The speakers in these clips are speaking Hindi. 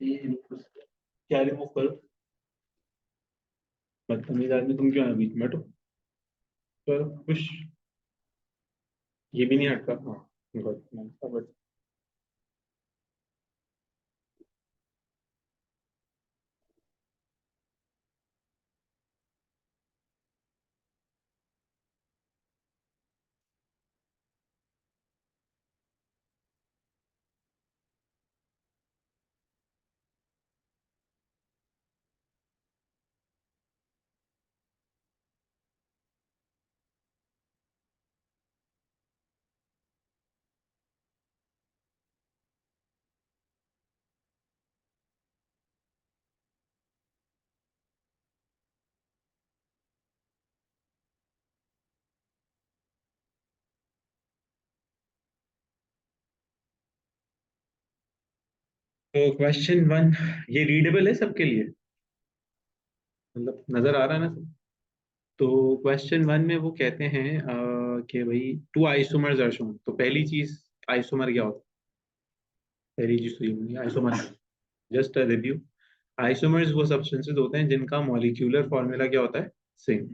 क्या रिमूव करो? बदतमीज आदमी, तुम क्यों है बीच में? बैठो। करो खुश। ये भी नहीं हटता। हाँ गुड। तो क्वेश्चन वन, ये रीडेबल है सबके लिए? मतलब नजर आ रहा है ना सब? तो क्वेश्चन वन में वो कहते हैं कि भाई टू आइसोमर्स आर शोन। तो पहली चीज, आइसोमर क्या होता है? पहली चीज तो ये होगी isomer. Just a review. Isomers वो सब्सटेंसेस होते हैं जिनका मॉलिक्यूलर फॉर्मूला क्या होता है? सेम।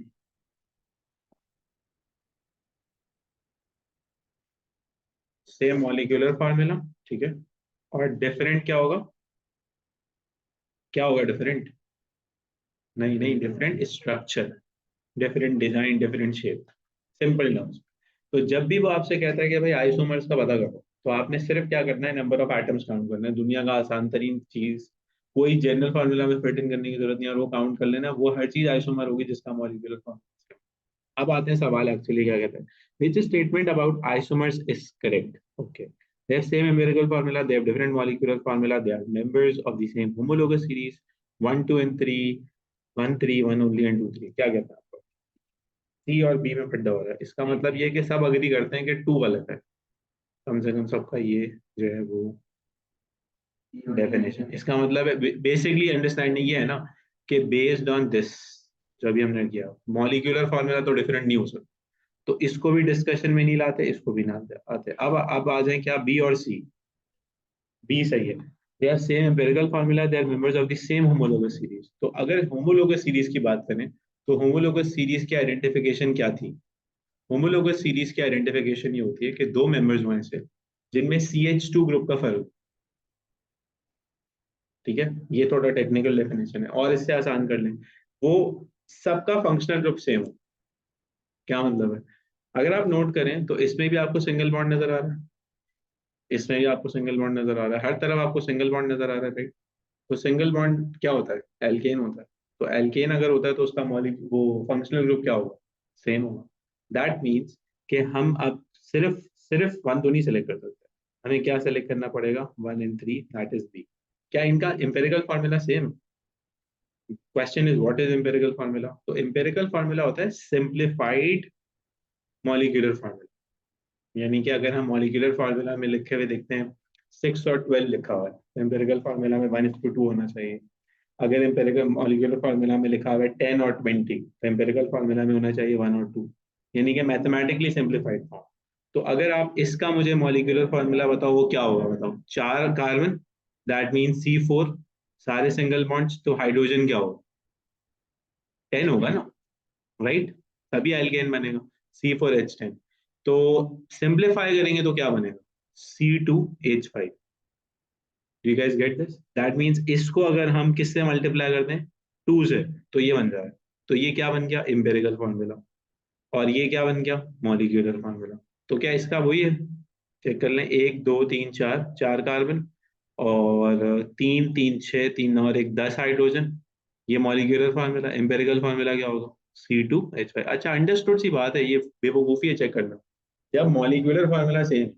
Same molecular formula. ठीक है। और डिफरेंट क्या होगा? क्या होगा डिफरेंट? नहीं नहीं, different structure, different design, different shape. Simple terms. तो जब भी वो आपसे कहता है कि भाई आइसोमर्स का पता करो, तो आपने सिर्फ क्या करना है? नंबर ऑफ एटम्स काउंट करना है। दुनिया का आसान तरीन चीज, कोई जनरल फार्मूला में फिट इन करने की जरूरत नहीं है, और वो काउंट कर लेना, वो हर चीज आइसोमर होगी जिसका मॉलिक्यूलर फॉर्मूला। अब आते हैं सवाल एक्चुअली क्या कहते हैं। विच statement about isomers is correct? Okay, they have same empirical formula, they have different molecular formula, they are members of the same homologous series, 1 2 and 3, 1 3 1 only and 2 3। क्या कहता है आपको? सी और बी में फिट हो रहा है, इसका मतलब ये है कि सब अग्री करते हैं कि टू गलत है। कम से कम सबका ये जो है वो डेफिनेशन, इसका मतलब है बेसिकली अंडरस्टैंडिंग ये है ना कि बेस्ड ऑन दिस, जो अभी हमने किया, मॉलिक्यूलर फॉर्मूला तो डिफरेंट नहीं हो सकता, तो इसको भी डिस्कशन में नहीं लाते, इसको भी ना आते। अब आ जाए क्या, बी और सी? बी सही है। They are same empirical formula, they are members of the same homologous series. तो अगर होमोलोगस सीरीज की बात करें, तो होमोलोगस सीरीज की आइडेंटिफिकेशन क्या थी? होमोलोगस सीरीज की आइडेंटिफिकेशन ये होती है कि दो मेंबर्स हुए से जिनमें CH2 ग्रुप का फर्क। ठीक है, ये थोड़ा टेक्निकल डेफिनेशन है, और इससे आसान कर लें, वो सबका फंक्शनल ग्रुप सेम हो। क्या मतलब है? अगर आप नोट करें तो इसमें भी आपको सिंगल बॉन्ड नजर आ रहा है, इसमें भी आपको सिंगल बॉन्ड नजर आ रहा है, हर तरफ आपको सिंगल बॉन्ड नजर आ रहा है, राइट? तो सिंगल बॉन्ड क्या होता है? एल्केन होता है। तो एल्केन अगर होता है तो उसका मॉलिक वो फंक्शनल ग्रुप क्या होगा? सेम होगा। दैट मीन्स कि हम अब सिर्फ सिर्फ वन तो नहीं सेलेक्ट कर सकते, हमें क्या सेलेक्ट करना पड़ेगा? 1 and 3, दैट इज बी। क्या इनका empirical formula same? Question is what is empirical formula? तो एम्पेरिकल फार्मूला होता है सिंप्लीफाइड मॉलिक्यूलर फार्मूला। यानी कि अगर हम मॉलिक्यूलर फार्मूला में लिखे हुए देखते हैं 6 और 12 लिखा हुआ है, एम्पेरिकल फार्मूला में 1:2 होना चाहिए। अगर एम्पेरिकल मॉलिक्यूलर फार्मूला में लिखा हुआ है 10 और 20, तो एम्पेरिकल फार्मूला में होना चाहिए 1 और 2। यानी कि मैथमेटिकली सिंप्लीफाइड फॉर्म। तो अगर आप इसका मुझे मॉलिक्यूलर फार्मूला बताओ, वो क्या होगा बताओ? 4 कार्बन, दैट मीन C4, सारे सिंगल बॉन्ड्स, तो हाइड्रोजन क्या होगा? 10 होगा ना, राइट? तभी एल्केन बनेगा, C4H10। तो सिंप्लीफाई करेंगे तो क्या बनेगा? C2H5। You guys get this? That means इसको अगर हम किससे मल्टीप्लाई करते हैं? 2 से, तो ये बन जाएगा। तो ये क्या बन गया? Empirical formula. और ये क्या बन गया? Molecular formula. तो क्या इसका वही है? चेक कर लें, 1 2 3 4, 4 कार्बन, और 3 3 6 3 और 1 10 हाइड्रोजन। ये मॉलिक्यूलर फार्मूला। एम्पेरिकल फार्मूला क्या होगा? C2H5। अच्छा, अंडरस्टूड सी बात है, ये बेवकूफी है चेक करना। जब मॉलिक्यूलर फार्मूला सेम,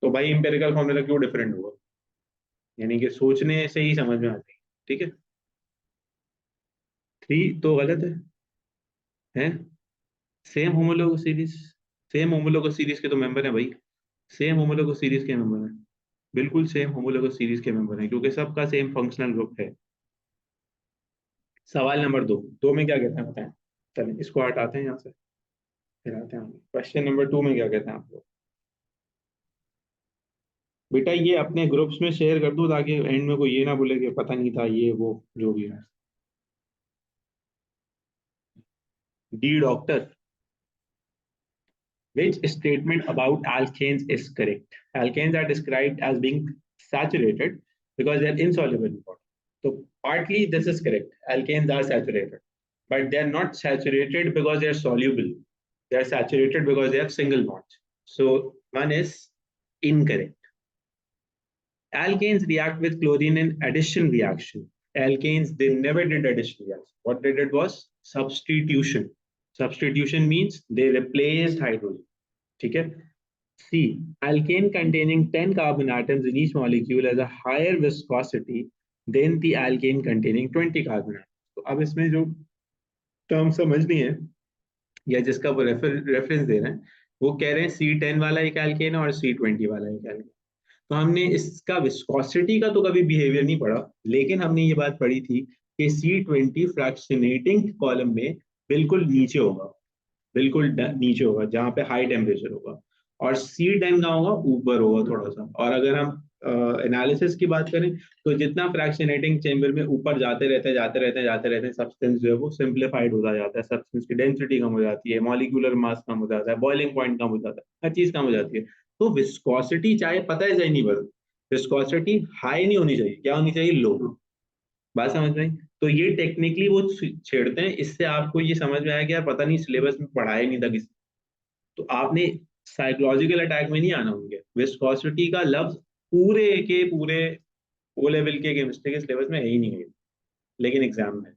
तो भाई एम्पेरिकल फार्मूला क्यों डिफरेंट होगा? यानी कि सोचने से ही समझ में आती है। ठीक है, 3 तो गलत है? सेम होमोलोगो सीरीज, सेम होमोलोगो सीरीज के तो मेंबर है भाई। सेम होमोलोगो सीरीज के मेंबर है, बिल्कुल सेम होमोलोगस सीरीज के मेंबर हैं, क्योंकि सबका सेम फंक्शनल ग्रुप है। सवाल नंबर 2, 2 में क्या कहते हैं बताएं? चलिए इसको हटाते हैं यहाँ से, फिर आते हैं क्वेश्चन नंबर 2 में क्या कहते हैं आप लोग? बेटा ये अपने ग्रुप्स में शेयर कर दो ताकि एंड में कोई ये ना बोले कि पता नहीं था ये वो जो भी है। D doctor, which statement about alkanes is correct? Alkanes are described as being saturated because they're insoluble in water. So partly this is correct. Alkanes are saturated, but they're not saturated because they're soluble. They're saturated because they have single bonds. So one is incorrect. Alkanes react with chlorine in addition reaction. Alkanes, they never did addition reaction. What they did was substitution. Substitution means they replaced hydrogen. ठीक है? C. Alkane containing 10 carbon atoms in each molecule has a higher viscosity than the alkane containing 20 carbon atoms. तो अब इसमें जो टर्म समझनी है या जिसका वो रेफरेंस दे रहे हैं, वो कह रहे हैं C10 वाला एक एल्केन है और C20 वाला एक एल्केन। तो हमने इसका विस्कोसिटी का तो कभी बिहेवियर नहीं पढ़ा, लेकिन हमने ये बात पढ़ी थी कि C20 फ्रैक्शनेटिंग कॉलम में बिल्कुल नीचे होगा, बिल्कुल नीचे होगा जहां पे हाई टेम्परेचर होगा, और C10 का होगा ऊपर होगा थोड़ा सा। और अगर हम एनालिसिस की बात करें तो जितना फ्रैक्शनेटिंग चेंबर में ऊपर जाते रहते हैं सब्सटेंस जो है वो सिंप्लीफाइड होता जाता है, सब्सटेंस की डेंसिटी कम हो जाती है, मॉलिक्यूलर मास कम हो जाता है, बॉइलिंग पॉइंट कम हो जाता है, हर चीज कम हो जाती है। तो विस्कोसिटी चाहे पता है चाहे नहीं पता, विस्कोसिटी हाई नहीं होनी चाहिए, क्या होनी चाहिए, लो। बात समझ में आई? तो ये टेक्निकली वो छेड़ते हैं, इससे आपको ये समझ में आया कि यार पता नहीं सिलेबस में पढ़ाया नहीं था किसी। तो आपने साइकोलॉजिकल अटैक में नहीं आना होंगे, विस्कोसिटी का लफ्ज पूरे के पूरे ओ लेवल के केमिस्ट्री के सिलेबस में है ही नहीं है, लेकिन एग्जाम में।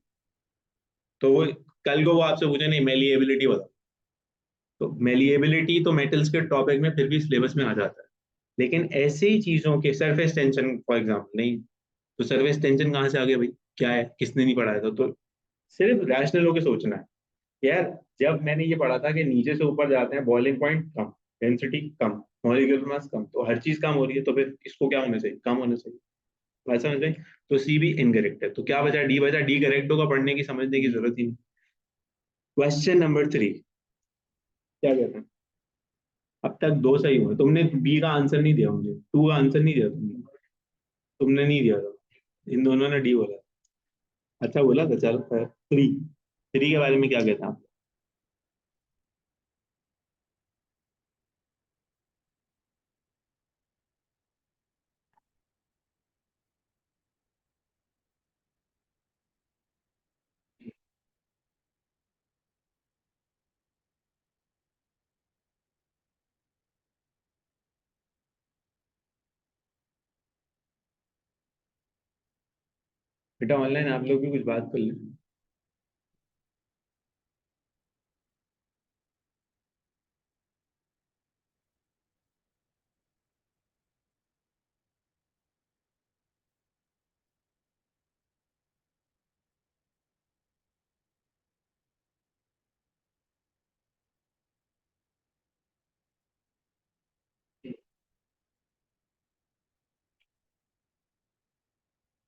तो वो कल को वो आपसे पूछे नहीं मेलिएबिलिटी बताओ, तो मेलिएबिलिटी तो मेटल्स के टॉपिक में फिर भी सिलेबस में आ जाता है, लेकिन ऐसे ही चीजों के सरफेस टेंशन फॉर एग्जाम्पल नहीं। तो सरफेस टेंशन कहाँ से आ गया भाई, क्या है, किसने नहीं पढ़ाया था? तो सिर्फ रैशनल होकर सोचना है यार। जब मैंने ये पढ़ा था कि नीचे से ऊपर जाते हैं, बॉइलिंग पॉइंट कम, डेंसिटी कम, मॉलिक्यूलर मास कम, तो हर चीज कम हो रही है, तो फिर इसको क्या होना चाहिए, कम होना चाहिए। वैसा समझ में? तो सी भी इनकरेक्ट है, तो क्या बचा, डी बचा। डी करेक्ट होगा, पढ़ने की समझने की जरूरत ही नहीं। क्वेश्चन नंबर 3 क्या कहते हैं? अब तक दो सही हुए, तुमने बी का आंसर नहीं दिया, मुझे टू का आंसर नहीं दिया तुमने, तुमने नहीं दिया था, इन दोनों ने डी बोला। अच्छा बोला था, चलो। थ्री, थ्री के बारे में क्या कहते हैं आप? बेटा ऑनलाइन आप लोग भी कुछ बात कर लें।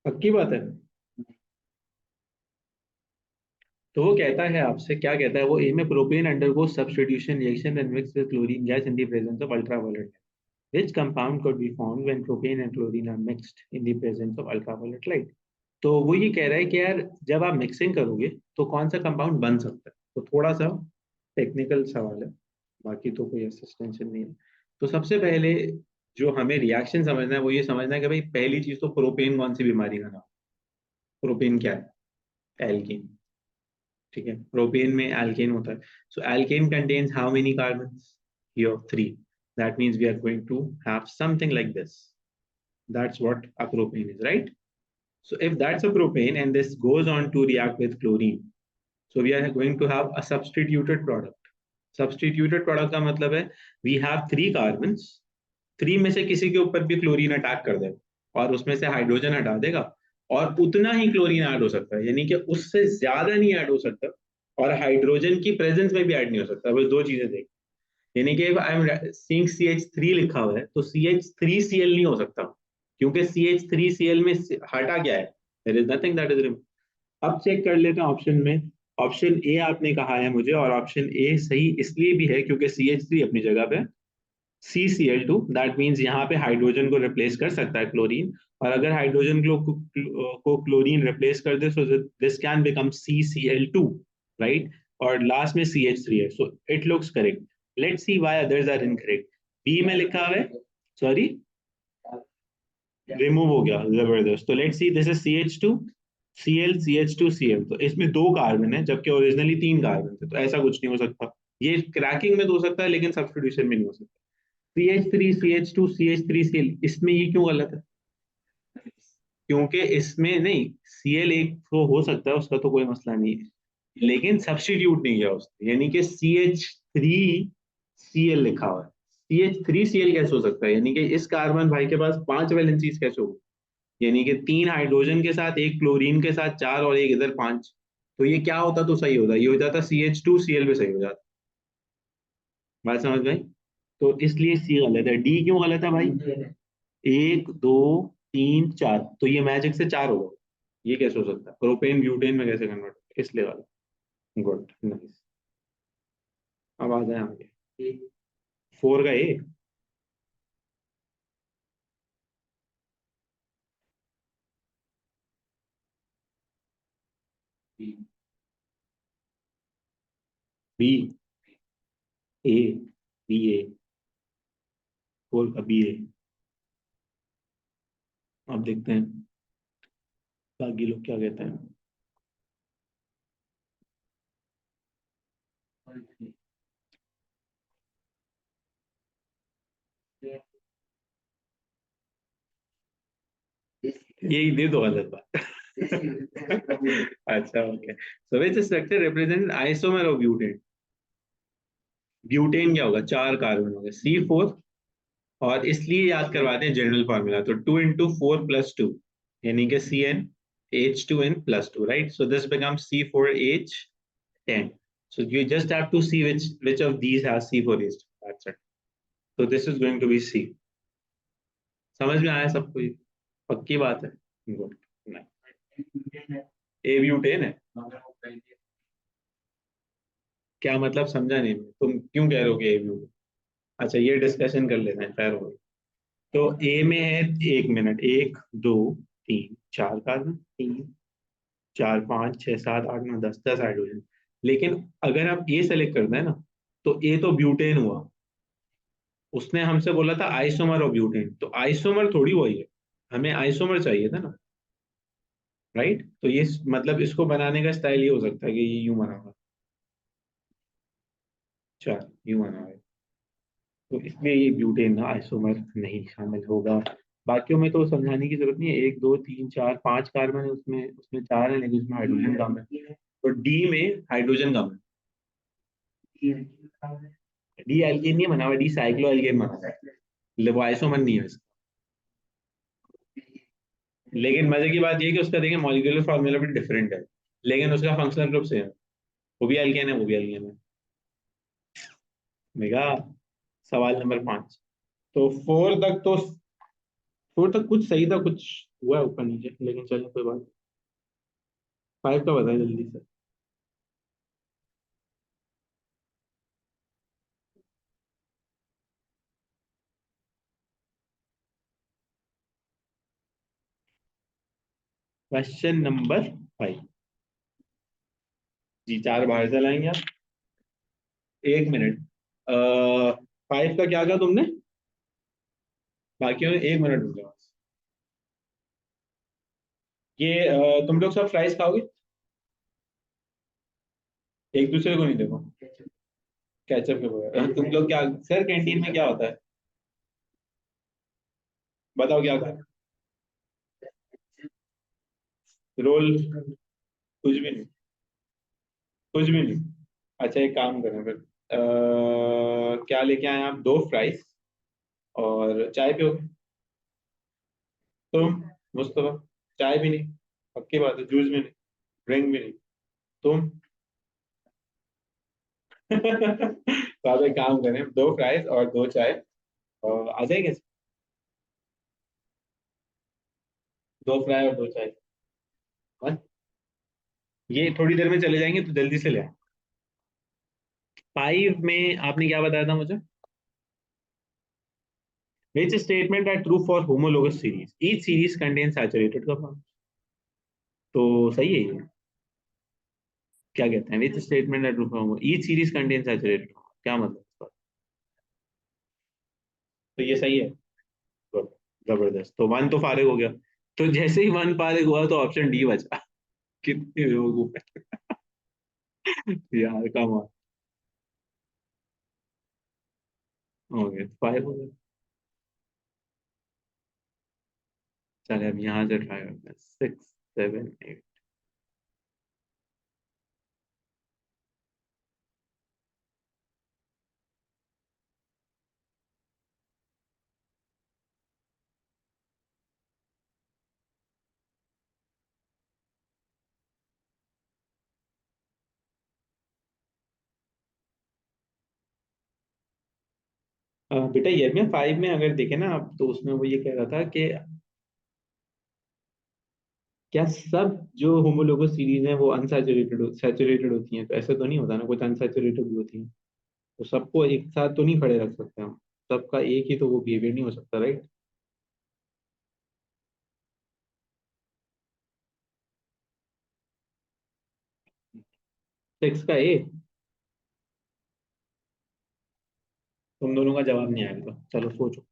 पक्की बात है। तो वो कहता है आपसे, क्या कहता है वो, ए में propane undergo substitution reaction and mix with chlorine gas in the presence of ultraviolet, which compound could be formed when propane and chlorine are mixed in the presence of ultraviolet light? तो वो ये कह रहा है कि यार जब आप मिक्सिंग करोगे तो कौन सा कंपाउंड बन सकता है। तो थोड़ा सा टेक्निकल सवाल है, बाकी तो कोई असिस्टेंशन नहीं है। तो सबसे पहले जो हमें रिएक्शन समझना है वो ये समझना है कि भाई पहली चीज तो प्रोपेन कौन सी बीमारी का नाम, प्रोपेन क्या है, एल्कीन। ठीक है, प्रोपेन में एल्केन होता है। So alkane contains how many carbons, here 3। That means we are going to have something like this. That's what a propane is, right? So if that's a propane and this goes on to react with chlorine, so we are going to have a substituted product. Substituted product का मतलब है we have 3 carbons, 3 में से किसी के ऊपर भी क्लोरीन अटैक कर देगा और उसमें से हाइड्रोजन हटा देगा, और उतना ही क्लोरीन ऐड हो सकता है, यानी कि उससे ज्यादा नहीं ऐड हो सकता, और हाइड्रोजन की प्रेजेंस में भी ऐड नहीं हो सकता। बस दो चीजें देख, यानी कि आई एम सीइंग CH3 लिखा हुआ है तो CH3Cl नहीं हो सकता, क्योंकि CH3Cl में हटा क्या है, there is nothing that is remove. अब चेक कर लेते हैं ऑप्शन में। ऑप्शन ए आपने कहा है मुझे, और ऑप्शन ए सही इसलिए भी है क्योंकि CH3 अपनी जगह पे CCl2, दैट मीन्स यहाँ पे हाइड्रोजन को रिप्लेस कर सकता है क्लोरीन, और अगर हाइड्रोजन को क्लोरीन रिप्लेस कर दे so this can become CCl2, right, और लास्ट में CH3 है, so it looks correct. Let's see why others are incorrect. B में लिखा हुआ है, सॉरी रिमूव हो गया, जबरदस्त। तो let's see, this is CH2 Cl CH2 Cl, तो इसमें 2 कार्बन है जबकि ओरिजिनली 3 कार्बन थे, तो ऐसा कुछ नहीं हो सकता। ये क्रैकिंग में तो हो सकता है लेकिन सब्स्टिट्यूशन में नहीं हो सकता। CH3 CH2 CH3 Cl, इसमें ये क्यों गलत है? क्योंकि इसमें नहीं, Cl एक तो हो सकता है, उसका तो कोई मसला नहीं है, लेकिन सब्स्टिट्यूट नहीं किया उसने, यानी कि CH3Cl लिखा हुआ है। CH3Cl कैसे हो सकता है? यानी कि इस कार्बन भाई के पास 5 वैलेंसीज कैसे हो, यानी कि 3 हाइड्रोजन के साथ, एक क्लोरीन के साथ 4 और एक इधर 5, तो ये क्या होता तो सही होता, ये हो जाता CH2Cl भी सही हो जाता। बात समझ गई? तो इसलिए सी गलत है। डी क्यों गलत है भाई? 1 2 3 4, तो ये मैजिक से 4 होगा, ये कैसे हो सकता है? प्रोपेन ब्यूटेन में कैसे कन्वर्ट, इसलिए वाला। Good, nice. अब आ जाए आगे, 4 का ए। बी, ए, बी ए, 4 का बी ए। अब देखते हैं बाकी लोग क्या कहते हैं। यही दे दो गलत बात। अच्छा, okay, so which structure represent isomer of butane? Butane क्या होगा? 4 कार्बन हो गए, C4, और इसलिए याद करवाते हैं जनरल फॉर्मूला, तो 2 × 4 + 2, यानी कि CnH2n + 2, right, so this becomes C4H10, so you just have to see which of these has C4H, that's it, so this is going to be C। समझ में आया सबको ये? पक्की बात है? गुड, ए ब्यूटेन है। क्या मतलब, समझा नहीं मैं। तुम क्यों कह रहे हो कि ए ब्यूटेन? अच्छा, ये डिस्कशन कर लेते हैं, खैर हो गई। तो ए में है, 1 मिनट, 1 2 3 4 कार्बन, 3 4 5 6 7 8 9 10 हाइड्रोजन, लेकिन अगर आप ए सेलेक्ट करते हैं ना, तो ए तो ब्यूटेन हुआ, उसने हमसे बोला था आइसोमर ऑफ ब्यूटेन, तो आइसोमर थोड़ी वही है, हमें आइसोमर चाहिए था ना, राइट, तो ये मतलब इसको बनाने का स्टाइल ये हो सकता है कि ये यूं बना हुआ, चल यूं बना हुआ है, तो इसमें ये ब्यूटेन आइसोमर नहीं शामिल होगा। बाकियों में तो समझाने की जरूरत नहीं है, 1 2 3 4 5 कार्बन है उसमें, उसमें 4 है लेकिन उसमें हाइड्रोजन कम है, तो डी में हाइड्रोजन कम है। डी एल्केन नहीं बना हुआ, डी साइक्लो एल्केन बना हुआ है, वो आइसोमर नहीं है इसका। लेकिन मजे की बात ये है कि उसका देखें मॉलिक्यूलर फॉर्मूला भी डिफरेंट है, लेकिन उसका फंक्शनल ग्रुप सेम है, वो भी एल्केन है, वो भी एल्केन है। मेगा, सवाल नंबर 5। तो 4 तक कुछ सही था, कुछ हुआ है ऊपर नीचे, लेकिन चलो कोई बात नहीं। 5 का बताए जल्दी से। Question number 5। जी, 4 बाहर से लाएंगे आप। 1 मिनट, 5 का क्या कहा तुमने? बाकी 1 मिनट रुक जाओ। ये तुम लोग सब फ्राइज खाओगे? एक दूसरे को नहीं देखो, कैचअप के बगैर तुम लोग क्या, सर कैंटीन में क्या होता है? बताओ क्या खा, रोल? कुछ भी नहीं, कुछ भी नहीं। अच्छा, एक काम करें फिर, क्या लेके आए आप? 2 फ्राइज और चाय पियोगे? तुम, मुस्तफा, चाय भी नहीं, पक्की बात है, जूस भी नहीं, ड्रिंक भी नहीं, तुम? तो आप एक काम करें, 2 फ्राइज और 2 चाय, और आ जाएंगे। 2 फ्राई और 2 चाय, हाँ? ये थोड़ी देर में चले जाएंगे तो जल्दी से ले आए। 5 में आपने क्या बताया था मुझे? Which statement are true for homologous series? Each series contains saturated compound. तो सही है ये, क्या कहते हैं? Which statement are true for homologous? Each series contains saturated compound. क्या मतलब इसका? तो ये सही है। Good. जबरदस्त, तो वन तो फारिग हो गया। तो जैसे ही वन फारिग हुआ तो ऑप्शन डी बचा। कितने बेवकूफ है यार, कम हो गए, फाइव हो गए। चले अब यहाँ से ट्राई करते हैं, 6 7 8। बेटा ये में 5 में अगर देखे ना आप, तो उसमें वो ये कह रहा था कि क्या सब जो होमोलोगस सीरीज है वो अनसैचुरेटेड सैचुरेटेड होती हैं? तो ऐसे तो नहीं होता ना, कुछ अनसैचुरेटेड भी होती हैं। तो सबको एक साथ तो नहीं खड़े रख सकते हम, सबका एक ही तो वो बिहेवियर नहीं हो सकता, राइट? 6 का ए। तुम दोनों का जवाब नहीं आएगा, चलो सोचो।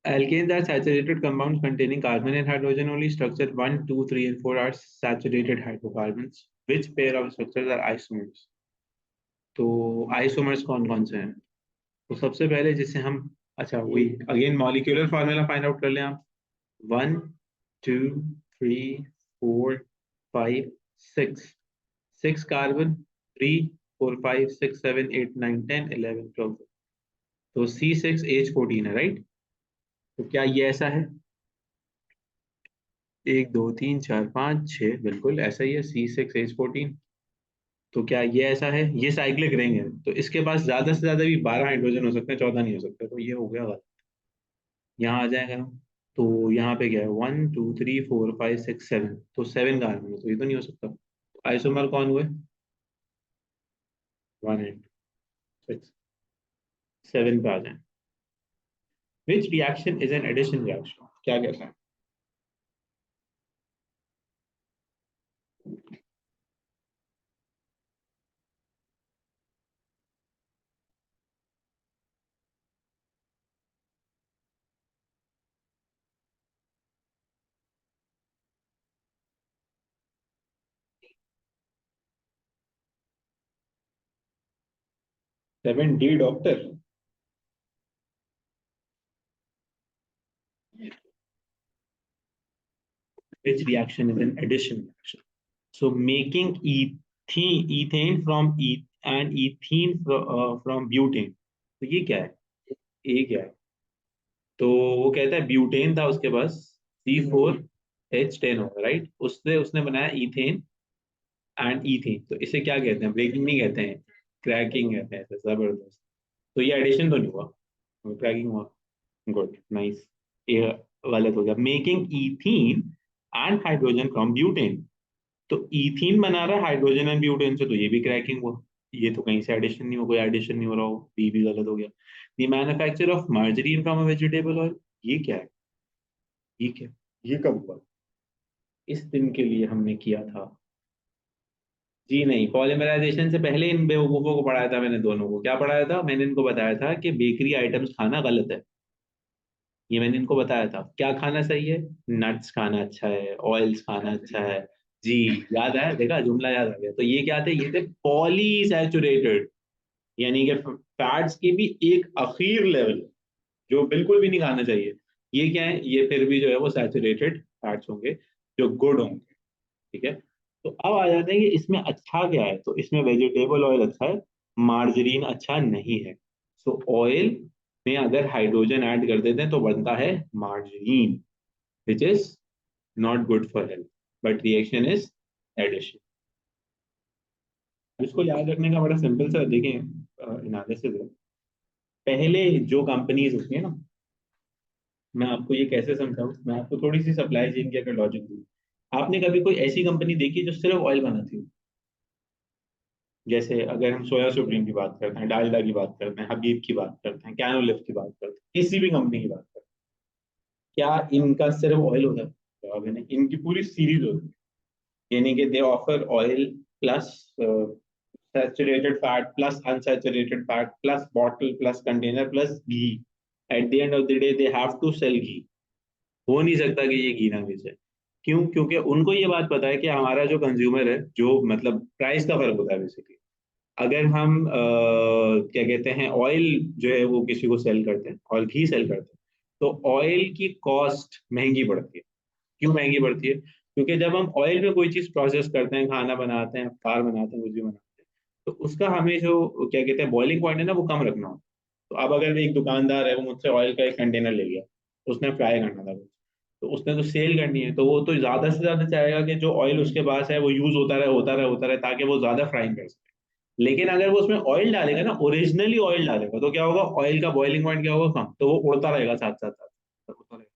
Alkanes are saturated compounds containing carbon and hydrogen only. Structure 1, 2, 3, and 4 are saturated hydrocarbons. Which pair of structures are isomers? तो आइसोमर्स कौन कौन से हैं? तो सबसे पहले जिसे हम, अच्छा वही again molecular formula find out कर लें आप। 1 2 3 4 5 6। 6 कार्बन, 3 4 5 6 7 8 9 10 11 12। तो C6H14 है, राइट? तो क्या ये ऐसा है? 1 2 3 4 5 6, बिल्कुल ऐसा ही है, C6H14। तो क्या ये ऐसा है? ये साइक्लिक रिंग है, तो इसके पास ज्यादा से ज्यादा भी 12 हाइड्रोजन हो सकते हैं, 14 नहीं हो सकते, तो ये हो गया गलत। यहाँ आ जाएगा ना। तो यहाँ पे क्या है? 1 2 3 4 5 6 7, तो 7 कार्बन है, तो ये तो नहीं हो सकता। आइसोमर कौन हुए? 1 8 6 7 पे आ जाए। Which reaction is an addition reaction? क्या कहता है? 7D doctor. Which reaction is an addition reaction? So making ethane from and ethene from butane. तो ये क्या है? ये क्या है? तो वो कहता है ब्यूटेन था उसके पास, C4H10 होगा, राइट? उससे उसने बनाया इथेन एंड ईथेन। तो इसे क्या कहते हैं? ब्रेकिंग नहीं कहते हैं, क्रैकिंग कहते हैं। ऐसे जबरदस्त। तो ये एडिशन तो नहीं हुआ, क्रैकिंग हुआ। Good, nice. ये गलत हो गया। Making ethene and hydrogen from butane. तो इथीन बना रहा है हाइड्रोजन एंड ब्यूटेन से, तो ये भी क्रैकिंग हुआ। ये तो कहीं से एडिशन नहीं हो, कोई एडिशन नहीं हो रहा हो, बी भी गलत हो गया। The manufacture of margarine from a vegetable oil. ये क्या है? ये क्या, ये कब हुआ? इस दिन के लिए हमने किया था। जी नहीं, पॉलीमराइजेशन से पहले इन बेवकूफों को पढ़ाया था मैंने, दोनों को क्या पढ़ाया था? मैंने इनको बताया था कि बेकरी आइटम्स खाना गलत है। ये मैंने इनको बताया था। क्या खाना सही है? नट्स खाना अच्छा है, ऑयल्स खाना अच्छा है। जी, याद आया, देखा, जुमला याद आ गया। तो ये क्या थे? ये थे पॉलीसैचुरेटेड, यानी कि फैट्स की भी एक अखीर लेवल जो बिल्कुल भी नहीं खाना चाहिए। ये क्या है? ये फिर भी जो है वो सैचुरेटेड फैट्स होंगे, जो गुड होंगे। ठीक है। तो अब आ जाते हैं कि इसमें अच्छा क्या है। तो इसमें वेजिटेबल ऑयल अच्छा है, मार्जरीन अच्छा नहीं है। सो ऑयल में अगर हाइड्रोजन ऐड कर देते हैं तो बनता है margarine, which is not good for health, but reaction is addition. इसको याद रखने का बड़ा सिंपल सा देखें एनालिसिस है। पहले जो कंपनीज होती है ना, मैं आपको ये कैसे समझाऊं, मैं आपको थोड़ी सी सप्लाई चेन की अगर लॉजिक दूं। आपने कभी कोई ऐसी कंपनी देखी जो सिर्फ ऑयल बनाती हो? जैसे अगर हम सोया सुप्रीम की बात करते हैं, डालडा की बात करते हैं, हबीब की बात करते हैं, कैनोलिफ की बात करते हैं, किसी भी कंपनी की बात करते हैं, क्या इनका सिर्फ ऑयल होता है? जवाब है नहीं, इनकी पूरी सीरीज होती है। यानी कि they offer oil plus saturated fat plus unsaturated fat plus bottle plus container plus ghee. At the end of the day they have to sell ghee. हो नहीं सकता कि ये घी ना बेचे। क्यों? क्योंकि उनको ये बात पता है कि हमारा जो कंज्यूमर है, जो मतलब प्राइस का फर्क होता है बेसिकली। अगर हम क्या कहते हैं, ऑयल जो है वो किसी को सेल करते हैं और घी सेल करते हैं, तो ऑयल की कॉस्ट महंगी पड़ती है। क्यों महंगी पड़ती है? क्योंकि जब हम ऑयल में कोई चीज प्रोसेस करते हैं, खाना बनाते हैं, कार बनाते हैं, कुछ भी बनाते हैं, तो उसका हमें जो क्या कहते हैं बॉइलिंग पॉइंट है ना, वो कम रखना होता है। तो अब अगर एक दुकानदार है, वो मुझसे ऑयल का एक कंटेनर ले गया, उसने फ्राई करना था कुछ, तो उसने तो सेल करनी है, तो वो तो ज्यादा से ज्यादा चाहेगा कि जो ऑयल उसके पास है वो यूज होता रहे होता रहे होता रहे, ताकि वो ज्यादा फ्राइंग कर सके। लेकिन अगर वो उसमें ऑयल डालेगा ना, ओरिजिनली ऑयल डालेगा, तो क्या होगा, ऑयल का बॉइलिंग पॉइंट क्या होगा, कम, तो वो उड़ता रहेगा साथ साथ साथ उड़ता रहेगा।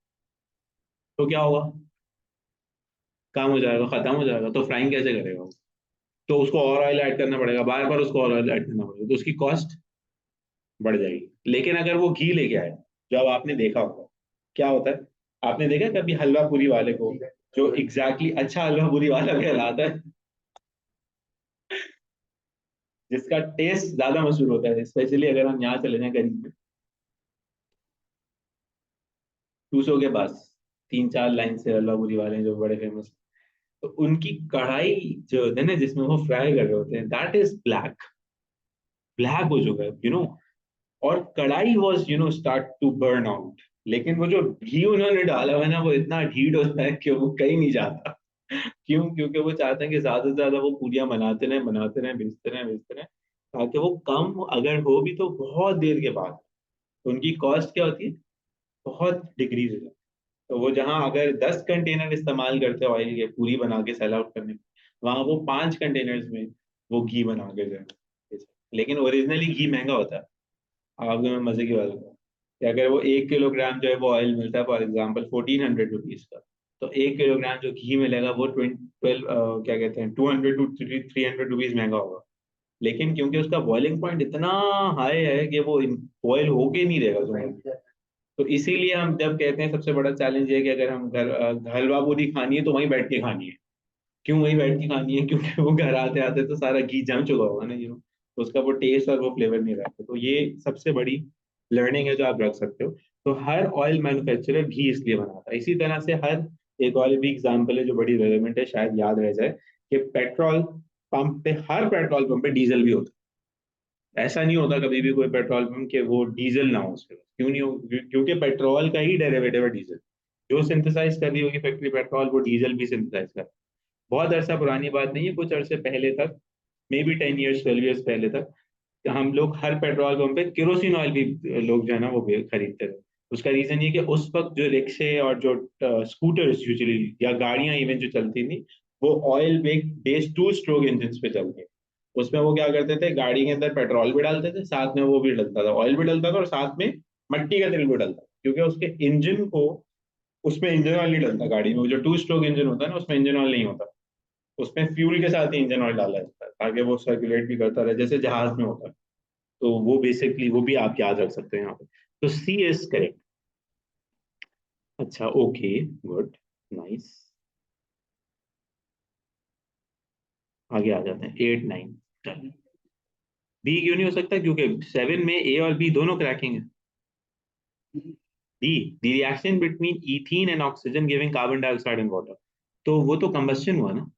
तो क्या होगा, काम हो जाएगा, खत्म हो जाएगा, तो फ्राइंग कैसे करेगा वो? तो उसको और ऑयल ऐड करना पड़ेगा, बार बार उसको और ऑयल ऐड करना पड़ेगा, तो उसकी कॉस्ट बढ़ जाएगी। लेकिन अगर वो घी लेके आए, जो अब आपने देखा होगा, क्या होता है, आपने देखा कभी हलवा पूरी वाले को, जो एग्जैक्टली अच्छा हलवा पूरी वाला कहलाता है, जिसका टेस्ट ज्यादा मशहूर होता है, स्पेशली अगर हम यहाँ चले जाएं करीब में, 200 के पास, 3-4 लाइन से हलवा पूरी वाले हैं जो बड़े फेमस। तो उनकी कढ़ाई जो होती है ना, जिसमें वो फ्राई कर रहे होते हैं, दैट इज ब्लैक, ब्लैक हो चुका है, और कढ़ाई was start to burn out. लेकिन वो जो घी उन्होंने डाला हुआ है ना, वो इतना हीट होता है कि वो कहीं नहीं जाता। क्यों? क्योंकि वो चाहते हैं कि ज्यादा से ज्यादा वो पूरियां बनाते रहे, बेचते रहे, ताकि वो कम अगर हो भी तो बहुत देर के बाद। तो उनकी कॉस्ट क्या होती है, बहुत डिक्रीज हो जाती है। तो वो जहां अगर 10 कंटेनर इस्तेमाल करते हैं ऑयल के पूरी बना के सेल आउट करने में, वहां वो 5 कंटेनर्स में वो घी बना के दे। लेकिन ओरिजिनली घी महंगा होता है। आपको मैं मजे की बात बताऊं कि अगर वो 1 किलोग्राम जो है वो ऑयल मिलता है फॉर एग्जाम्पल 1400 रुपीज का, तो 1 किलोग्राम जो घी मिलेगा वो 12 क्या कहते हैं 200 to 300 रुपीज महंगा होगा। लेकिन क्योंकि उसका बॉइलिंग पॉइंट इतना हाई है कि वो बॉयल होके नहीं देगा तुम्हें। तो इसीलिए हम जब कहते हैं सबसे बड़ा चैलेंज ये है कि अगर हम हलवा पूरी खानी है तो वहीं बैठ के खानी है। क्यों वहीं बैठ के खानी है? क्योंकि वो घर आते आते तो सारा घी जम चुका होगा ना, तो उसका वो टेस्ट और वो फ्लेवर नहीं रहता। तो ये सबसे बड़ी लर्निंग है जो आप रख सकते हो। तो हर ऑयल मैन्युफैक्चरर घी इसलिए बनाता है। इसी तरह से हर एक और भी एग्जाम्पल है जो बड़ी रेलेवेंट है, शायद याद रह जाए, कि पेट्रोल पंप पे, हर पेट्रोल पंप पे डीजल भी होता है। ऐसा नहीं होता कभी भी कोई पेट्रोल पंप के वो डीजल ना हो उसके पास। क्यों नहीं हो? क्योंकि पेट्रोल का ही डेरिवेटिव है डीजल। जो सिंथेसाइज कर रही होगी फैक्ट्री पेट्रोल, वो डीजल भी सिंथेसाइज कर। बहुत अरसा पुरानी बात नहीं है, कुछ अरसे पहले तक, मे बी 10 ईयर्स 12 ईयर्स पहले तक, हम लोग हर पेट्रोल पंप पे केरोसिन ऑयल भी लोग जो है ना वो खरीदते थे। उसका रीजन ये कि उस वक्त जो रिक्शे और जो स्कूटर्स यूजुअली या गाड़ियां इवन जो चलती थी, वो ऑयल बेस्ड 2 स्ट्रोक इंजन पे चलती है। उसमें वो क्या करते थे, गाड़ी के अंदर पेट्रोल भी डालते थे, साथ में वो भी डलता था, ऑयल भी डलता था, और साथ में मट्टी का तेल भी डलता था। क्योंकि उसके इंजन को, उसमें इंजन ऑयल नहीं डलता गाड़ी में, वो जो 2 स्ट्रोक इंजन होता है ना, उसमें इंजन ऑयल नहीं होता। उसमें फ्यूल के साथ ही इंजन ऑयल डाला जाता है, ताकि वो सर्कुलेट भी करता रहे, जैसे जहाज में होता है। तो वो बेसिकली वो भी आप याद रख सकते हैं यहाँ पे। तो सी इज करेक्ट। अच्छा, ओके, गुड, नाइस। आगे आ जाते हैं 8 9। बी क्यों नहीं हो सकता? क्योंकि 7 में ए और बी दोनों क्रैकिंग है। D, the reaction between ethene and oxygen giving carbon dioxide and water. तो वो तो कंबस्शन हुआ ना।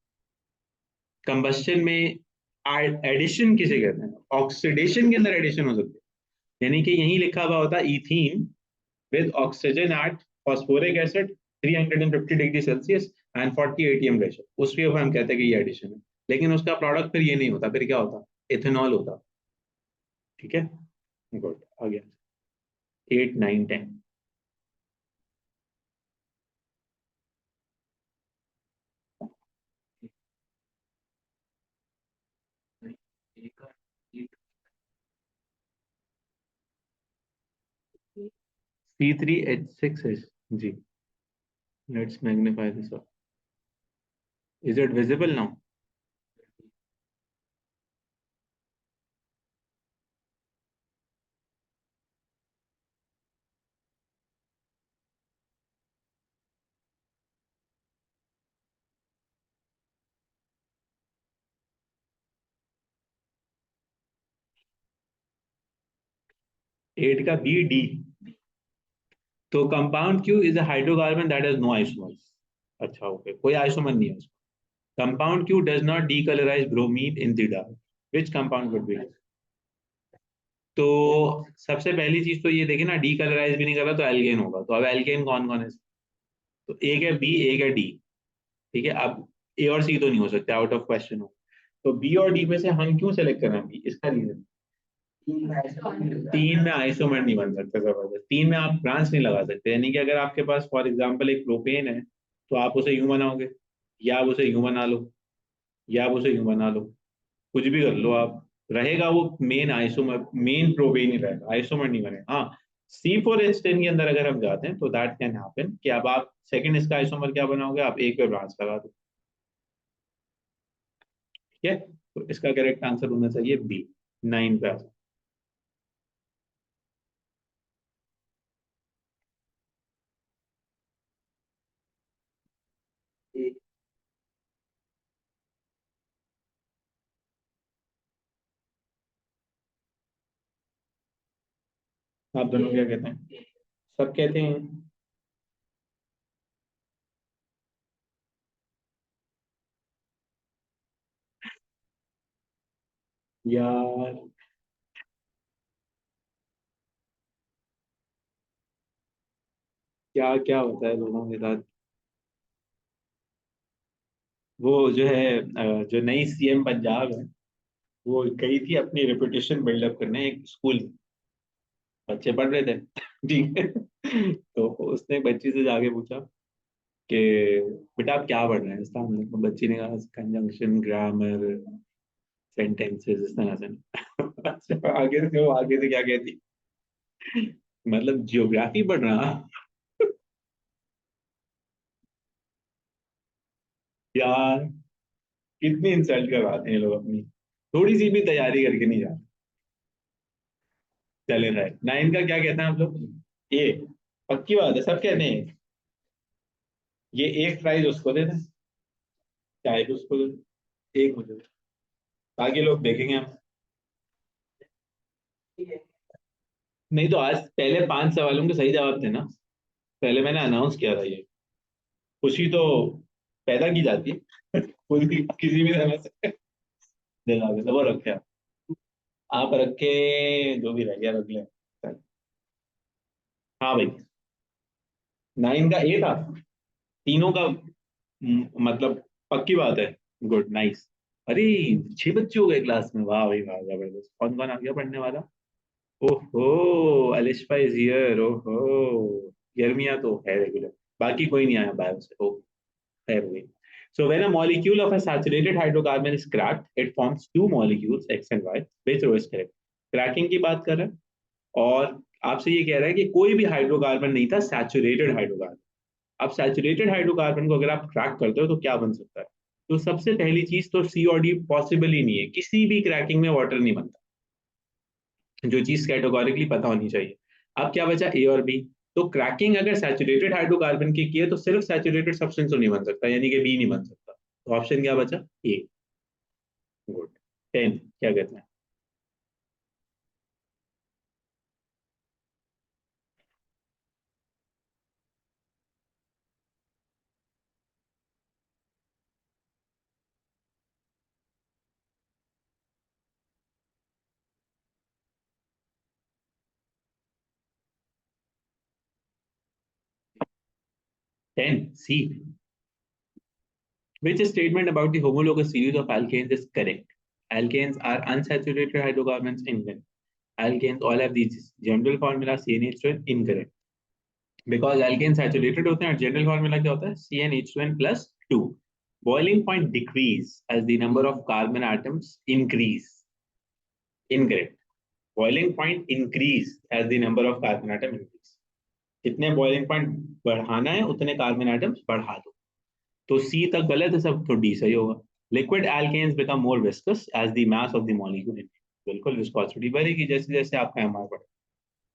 कंबस्शन में एडिशन किसे कहते हैं? ऑक्सीडेशन के अंदर एडिशन हो सकती है। यानी कि यही लिखा हुआ होता है ethene with oxygen at phosphoric acid 350 degree Celsius and 40 ATM ratio, उसके ऊपर हम कहते हैं कि ये एडिशन है। लेकिन उसका प्रोडक्ट फिर ये नहीं होता, फिर क्या होता? इथेनॉल होता। ठीक है, गुड, आ गया। 8 9 10। C3H6 है। जी, let's magnify this. Is it visible now? एट का बी डी। तो compound Q is a hydrocarbon that has no isomers. अच्छा ओके, कोई आइसोमर नहीं है उसका। Compound Q does not decolourise bromine in the dark, which compound would be? तो सबसे पहली चीज तो ये देखे ना, डीकलराइज भी नहीं कर रहा तो एल्केन होगा। तो अब एल्केन कौन कौन है? तो एक है बी, एक है डी। ठीक है, अब ए और सी तो नहीं हो सकते, आउट ऑफ क्वेश्चन हो। तो बी और डी में से हम क्यों सेलेक्ट कर रहे हैं बी? इसका रीजन, तीन में आइसोमर नहीं बन सकते। जबरदस्त, तीन में आप ब्रांच नहीं लगा सकते। यानी कि अगर आपके पास फॉर एग्जांपल एक प्रोपेन है, तो आप उसे यूं बनाओगे, या आप उसे यूं बना लो, या आप उसे यूं बना लो, कुछ भी कर लो आप, रहेगा वो मेन आइसोमर, मेन प्रोपेन ही रहेगा, आइसोमर नहीं बनेगा। हाँ, C4H10 के अंदर अगर हम जाते हैं तो दैट कैन हैपन कि अब आप सेकंड इसका आइसोमर क्या बनाओगे, आप एक पे ब्रांच लगा दो। ठीक है, तो इसका करेक्ट आंसर होना चाहिए बी, 9 पे। आप दोनों क्या कहते हैं? सब कहते हैं। यार क्या क्या होता है लोगों के साथ। वो जो है जो नई सीएम पंजाब है, वो गई थी अपनी रेपुटेशन बिल्डअप करने एक स्कूल में। बच्चे पढ़ रहे थे ठीक है, तो उसने एक बच्ची से जाके पूछा कि बेटा आप क्या पढ़ रहे हैं इस्लाम में? तो बच्ची ने कहा कंजंक्शन, ग्रामर, सेंटेंसेस, इस तरह से। अच्छा, आगे से वो आगे से क्या कहती, मतलब जियोग्राफी पढ़ रहा? यार कितनी इंसल्ट करवाते हैं ये लोग अपनी, थोड़ी सी भी तैयारी करके नहीं जाते। चले रहा है, 9 का क्या कहते हैं आप लोग? ए, पक्की बात है, सब कहते हैं। ये एक प्राइज उसको दे दें, चाहे भी उसको दे दें। एक मुझे दे। बाकी लोग देखेंगे हम। नहीं तो आज पहले 5 सवालों के सही जवाब थे ना, पहले मैंने अनाउंस किया था ये। खुशी तो पैदा की जाती है कोई भी किसी भी तरह से। दिला देते वो रखे आप रखे, जो भी रह गया रख ले। हाँ भाई, 9 का ए था, तीनों का मतलब पक्की बात है। Good, nice. अरे 6 बच्चे हो गए क्लास में, वाह भाई वाह, जबरदस्त। कौन कौन आ गया पढ़ने वाला? ओहो, अलिशा इज हियर। ओहो, यर्मिया तो है रेगुलर, बाकी कोई नहीं आया बायो से। ओ, है वही। So when a molecule of a saturated hydrocarbon is cracked, it forms two molecules X and Y. Which row is correct? Cracking की बात कर रहे हैं, और आपसे ये कह रहा है कि कोई भी हाइड्रोकार्बन नहीं था सैचुरेटेड हाइड्रोकार्बन। अब सैचुरेटेड हाइड्रोकार्बन को अगर आप क्रैक करते हो तो क्या बन सकता है? तो सबसे पहली चीज तो सी और डी पॉसिबल ही नहीं है, किसी भी क्रैकिंग में वाटर नहीं बनता, जो चीज कैटेगोरिकली पता होनी चाहिए। अब क्या बचा, ए और बी। तो क्रैकिंग अगर सैचुरेटेड हाइड्रोकार्बन की है तो सिर्फ सैचुरेटेड सब्सटेंस तो नहीं बन सकता, यानी कि बी नहीं बन सकता। तो ऑप्शन क्या बचा, ए। गुड। 10 क्या कहते हैं? 10 सी। Which statement about the homologous series of alkanes is correct? Alkanes are unsaturated hydrocarbons in them. Alkanes all have these general formula CnH2n, incorrect. Because alkanes saturated होते हैं और general formula क्या होता है, CnH2n plus 2. Boiling point decrease as the number of carbon atoms increase. Incorrect. Boiling point increase as the number of carbon atom increase. जितने boiling point बढ़ाना है उतने carbon atoms बढ़ा दो। तो सी तक गलत है सब, तो डी सही होगा। Liquid alkanes become more viscous as the mass of the molecule increase. बिल्कुल विस्कोसिटी बढ़ेगी जैसे जैसे आपका एमआर बढ़े।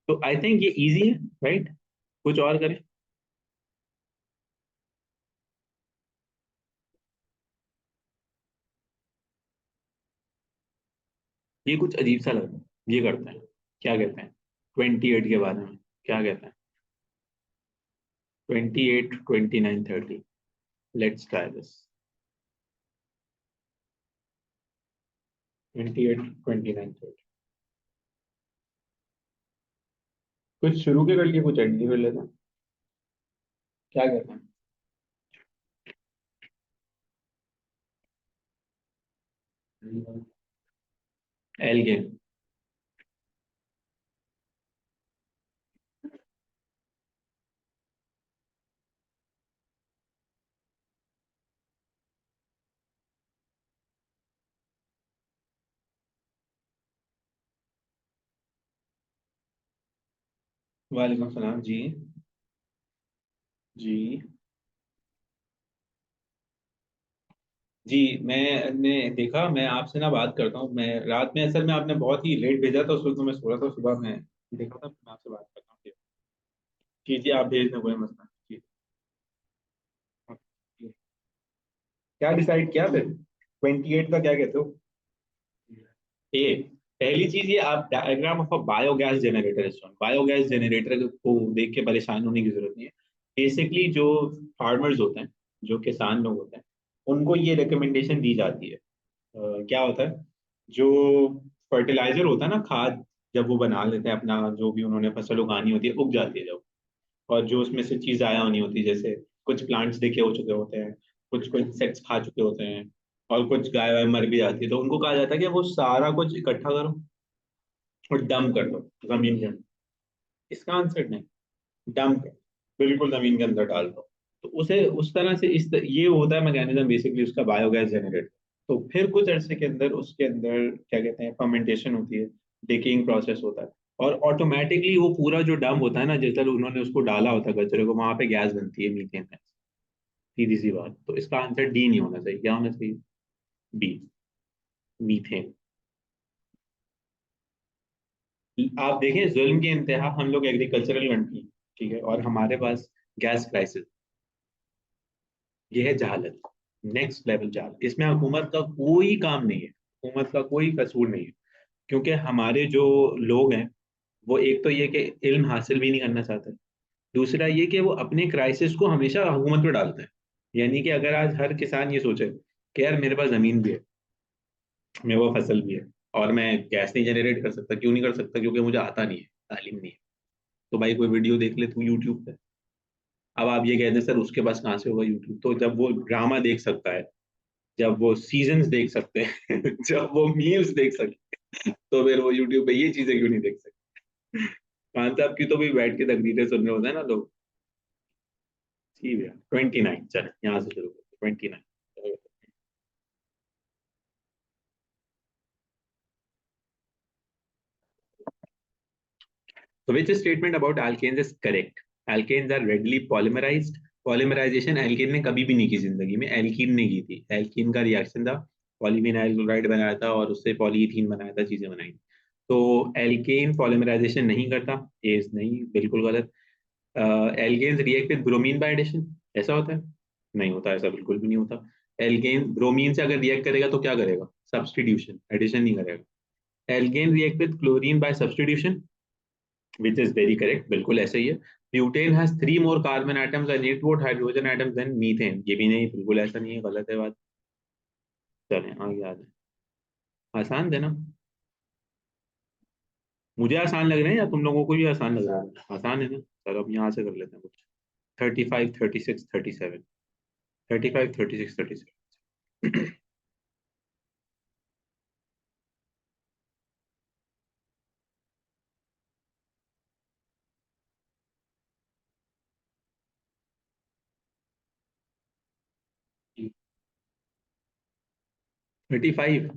तो आई थिंक ये इजी है, राइट? कुछ और करें? ये कुछ अजीब सा लग रहा है, ये करते हैं। क्या कहते हैं 28 के बारे में? क्या कहते हैं 28, 29, 30? Let's try this. 28, 29, 30। कुछ शुरू के कर लिए, कुछ एंड के कर लेते हैं। क्या कहते हैं? एल्केन। वालेकुम सलाम जी। जी। जी, मैंने देखा, मैं आपसे ना बात करता हूँ। मैं रात में, असल में आपने बहुत ही लेट भेजा था, उस वक्त तो मैं सो रहा था। सुबह मैं देखा था, मैं आपसे बात करता हूँ। जी जी, आप भेज दें, कोई मसला नहीं। जी। हाँ, जी। क्या डिसाइड किया फिर? 28 का क्या कहते हो? ए, पहली चीज ये, आप diagram of a biogas generator, biogas generator को देख के परेशान होने की जरूरत नहीं है। बेसिकली जो फार्मर्स होते हैं, जो किसान लोग होते हैं, उनको ये रिकमेंडेशन दी जाती है। क्या होता है, जो फर्टिलाइजर होता है ना, खाद, जब वो बना लेते हैं अपना, जो भी उन्होंने फसल उगानी होती है, उग जाती है जब, और जो उसमें से चीज आया होनी होती है, जैसे कुछ प्लांट्स देखे हो चुके होते हैं, कुछ कुछ इंसेक्ट्स खा चुके होते हैं, और कुछ गाय वाय मर भी जाती है, तो उनको कहा जाता है कि वो सारा कुछ इकट्ठा करो और डंप कर दो जमीन के अंदर। इसका आंसर नहीं, डंप कर, बिल्कुल जमीन के अंदर डाल दो। तो उसे उस तरह से, ये होता है मैकेनिज्म बेसिकली उसका, बायोगैस जनरेट। तो फिर कुछ अरसे के अंदर उसके अंदर क्या कहते हैं, फर्मेंटेशन होती है, डिकेइंग प्रोसेस होता है, और ऑटोमेटिकली वो पूरा जो डंप होता है ना, जिस तरह उन्होंने उसको डाला होता है कचरे को, वहां पे गैस बनती है, मीथेन गैस। सीधी सी बात, तो इसका आंसर डी नहीं होना चाहिए। क्या होना चाहिए? B, methane. आप देखें, जुल्म की इंतहा, हम लोग एग्रीकल्चरल कंट्री, ठीक है, और हमारे पास गैस क्राइसिस। ये है जहालत, नेक्स्ट लेवल जहालत। इसमें हुकूमत का कोई काम नहीं है, हुकूमत का कोई कसूर नहीं है। क्योंकि हमारे जो लोग हैं, वो एक तो ये कि इल्म हासिल भी नहीं करना चाहते। दूसरा ये कि वो अपने क्राइसिस को हमेशा हुकूमत पे डालते हैं। यानी कि अगर आज हर किसान ये सोचे कि यार मेरे पास जमीन भी है, मेरे पास फसल भी है, और मैं गैस नहीं जनरेट कर सकता, क्यों नहीं कर सकता? क्योंकि मुझे आता नहीं है, तालीम नहीं है। तो भाई कोई वीडियो देख ले तू यूट्यूब पे। अब आप ये कहते हैं सर उसके पास कहाँ से होगा यूट्यूब? तो जब वो ड्रामा देख सकता है, जब वो सीजन्स देख सकते हैं जब वो मीम्स देख सकते हैं, तो फिर वो यूट्यूब पे ये चीजें क्यों नहीं देख सकते? खान साहब की तो भी बैठ के तकरीरें सुन रहे होते हैं ना लोग। ठीक है, 29, चले यहाँ से शुरू करते 29। So which statement about alkanes is correct? Alkanes are readily polymerized. Polymerisation alkene ने कभी भी नहीं की जिंदगी में, एल्कीन ने की थी। एल्कीन का रिएक्शन था, पॉलीविनाइल क्लोराइड बनाया था और उससे पॉलीइथीन बनाया था, चीजें बनाई। तो एल्केन पॉलीमराइजेशन नहीं करता, ये नहीं, बिल्कुल गलत। Alkenes react with bromine by addition, ऐसा होता है? नहीं होता, ऐसा बिल्कुल भी नहीं होता। एल्केन ब्रोमीन से अगर रिएक्ट करेगा तो क्या करेगा? सब्सटीट्यूशन, एडिशन नहीं करेगा। Alkane react with chlorine by substitution, which is very correct, बिल्कुल ऐसे ही है। Butane has 3 more carbon atoms and 8 hydrogen atoms then methane, ये भी नहीं, बिल्कुल ऐसा नहीं है, गलत है बात। चलें आगे आ जाए। आसान देना, मुझे आसान लग रहे हैं या तुम लोगों को भी आसान लग रहा है? आसान है ना? चलो अब यहाँ से कर लेते हैं कुछ। 35, 36, 37। 35, 36, 37। 35।